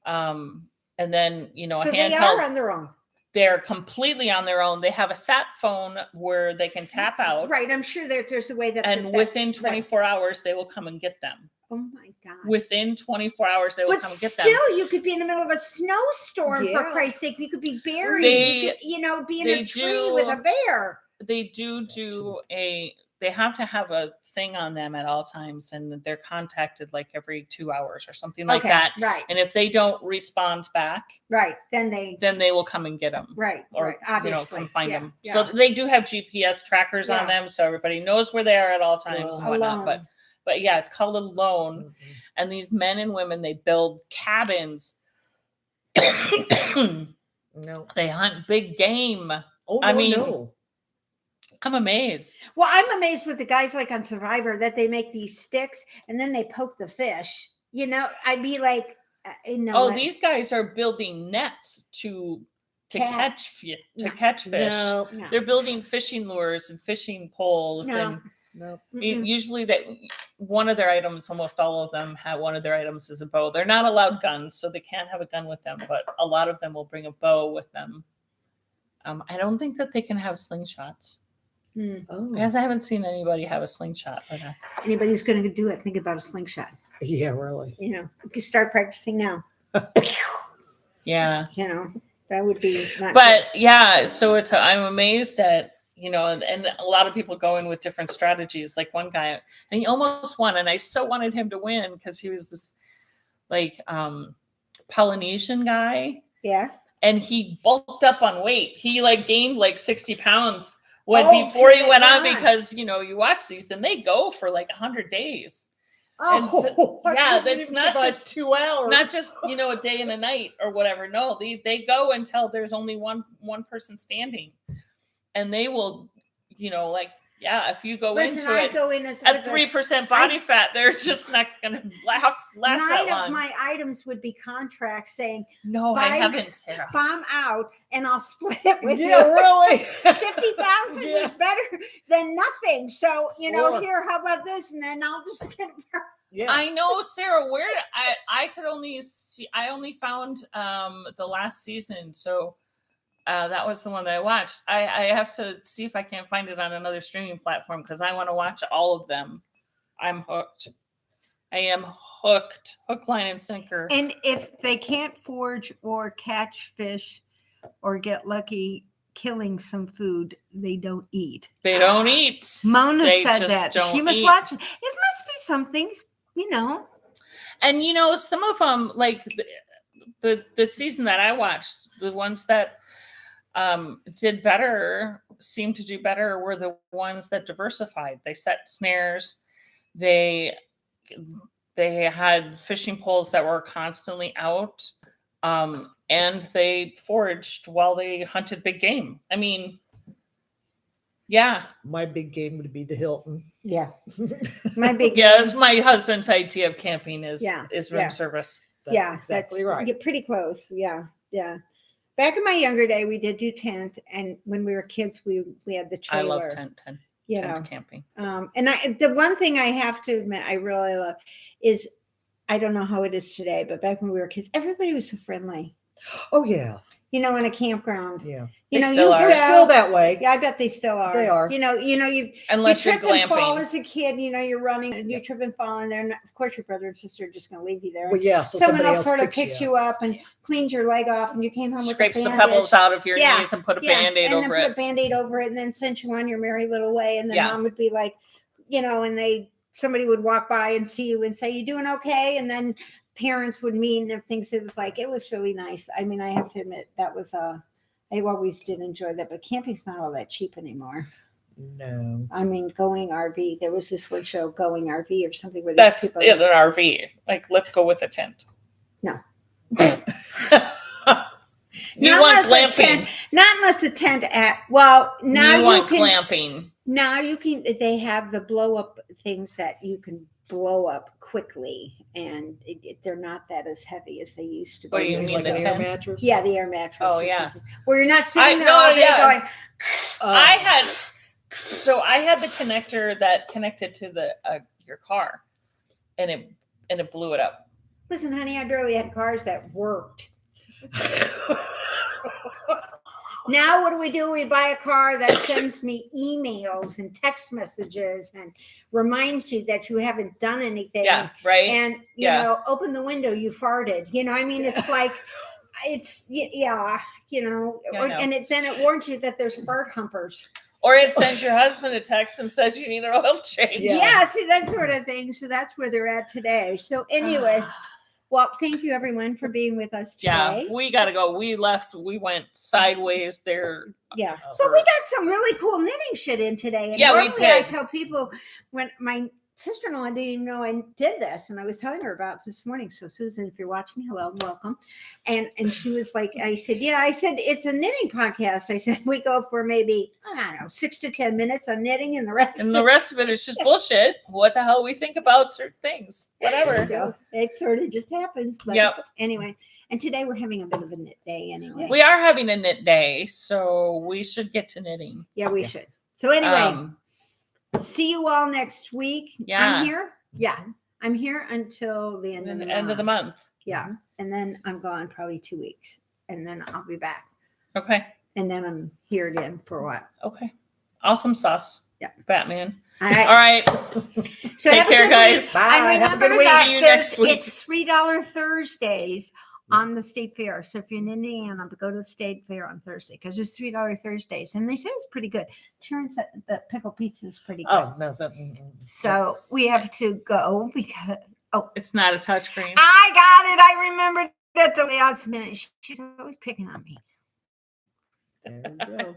and then a handheld. They are on their own. They're completely on their own. They have a sat phone where they can tap out. Right. I'm sure there's a way that. And within 24 hours, they will come and get them. Oh my God. Within 24 hours, they will come and get them. But still, you could be in the middle of a snowstorm, for Christ's sake. You could be buried. You could, be in a tree with a bear. They they have to have a thing on them at all times, and they're contacted like every 2 hours or something like that. Right. And if they don't respond back, then they will come and get them. Right. Or obviously come find them. Yeah. So they do have GPS trackers on them, so everybody knows where they are at all times and whatnot. Alone. But yeah, it's called Alone. Mm-hmm. And these men and women, they build cabins. No. They hunt big game. Oh, no. I'm amazed. Well, I'm amazed with the guys like on Survivor that they make these sticks and then they poke the fish. I'd be like, these guys are building nets to catch fish. No. They're building fishing lures and fishing poles and usually one of their items, almost all of them have one of their items is a bow. They're not allowed guns, so they can't have a gun with them, but a lot of them will bring a bow with them. I don't think that they can have slingshots. Because I haven't seen anybody have a slingshot. Anybody who's going to do it, think about a slingshot. Yeah, really. You can start practicing now. Yeah. That would be not But good. Yeah, so I'm amazed at, and a lot of people go in with different strategies. Like one guy, and he almost won, and I so wanted him to win because he was this like Polynesian guy. Yeah. And he bulked up on weight. He gained 60 pounds before he went on because, you watch these and they go for 100 days. And so- Oh, I yeah, couldn't that's even not survive just- 2 hours. not just a day and a night or whatever. No, they go until there's only one person standing, and they will, like, yeah, if you go Listen, into I it go in as at 3% body fat, they're just not gonna last that nine long. of my items would be contracts saying No, I buy- haven't, Sarah. bomb out and I'll split it with Yeah, you. really. 50,000 Yeah. is better than nothing. So, Sure. here, how about this? And then I'll just get Yeah. I know, Sarah. Where I could only see. I only found the last season, so that was the one that I watched. I have to see if I can find it on another streaming platform because I want to watch all of them. I'm hooked. I am hooked. Hook, line, and sinker. And if they can't forage or catch fish or get lucky killing some food, they don't eat. They don't eat. Mona They said just that. don't She must eat. watch it. It must be something, And some of them, like the season that I watched, the ones that did better, seemed to do better, were the ones that diversified. They set snares. They had fishing poles that were constantly out, and they foraged while they hunted big game. I mean, yeah. My big game would be the Hilton. Yeah. My big Yeah, it's my husband's idea of camping is room yeah. service. That's exactly right. You're pretty close. Yeah. Yeah. Back in my younger day, we did do tent. And when we were kids, we had the I trailer. love tent camping. And the one thing I have to admit I really love is, I don't know how it is today, but back when we were kids, everybody was so friendly. Oh yeah. In a campground. Yeah. They still are. They're still that way. Yeah, I bet they still are. They are. You Unless you you're trip and fall glamping. as a kid. You're running and you trip and fall, and then of course your brother and sister are just going to leave you there. Well, yeah. So Someone somebody else sort of picks picks you up and cleans your leg off, and you came home Scrapes with the a bandage. pebbles out of your Yeah, knees and put a Band-Aid and over then put it. a Band-Aid over it, and then sent you on your merry little way. And then Yeah. mom would be like, and somebody would walk by and see you and say, "You doing okay?" And then parents would meet and things. It was really nice. I mean, I have to admit that was I always did enjoy that, but camping's not all that cheap anymore. No. I mean, going RV. There was this one show, Going RV, or something where That's people. in an RV. Like, let's go with a tent. No. You Not want unless the tent- glamping. Not unless the tent now You want can. glamping. Now you can. They have the blow up things that you can blow up quickly, and they're not that as heavy as they used to be. What do you It's mean, like the an air tent? mattress? Yeah, the air mattress. Oh, or yeah. something, where you're not sitting there no, all day yeah. going. I had the connector that connected to your car, and it blew it up. Listen, honey, I barely had cars that worked. Now what do? We buy a car that sends me emails and text messages and reminds you that you haven't done anything. Yeah, right. And open the window, you farted. I mean, it's like, I know. and then it warns you that there's fart humpers. Or it sends your husband a text and says you need an oil change. Yeah, see, that sort of thing. So that's where they're at today. So anyway. Well, thank you everyone for being with us today. Yeah, we gotta go. We went sideways there. Yeah, but we got some really cool knitting shit in today. And Yeah, we normally I did. tell people when my sister-in-law didn't even know I did this, and I was telling her about this morning. So Susan, if you're watching, hello, welcome. And she was like, I said, it's a knitting podcast. I said we go for maybe 6 to 10 minutes on knitting, and the rest of it is just bullshit. What the hell we think about certain things, whatever. So it sort of just happens. But Yep. Anyway, and today we're having a bit of a knit day anyway. We are having a knit day, so we should get to knitting. Yeah, we should. So anyway. See you all next week. Yeah. I'm here. Yeah. I'm here until the end of the month. Yeah. And then I'm gone probably 2 weeks. And then I'll be back. Okay. And then I'm here again for what? Okay. Awesome sauce. Yeah. Batman. All right. All right. So Take have a care, good guys. week. Bye. And Have a good remember week. that See you next week. It's $3 Thursdays on the State Fair. So if you're in Indiana, go to the State Fair on Thursday because it's $3 Thursdays. And they say it's pretty good. Sharon said that pickle pizza is pretty good. Oh no. So we have to go because It's not a touchscreen. I got it. I remembered at the last minute. She's always picking on me. There we go.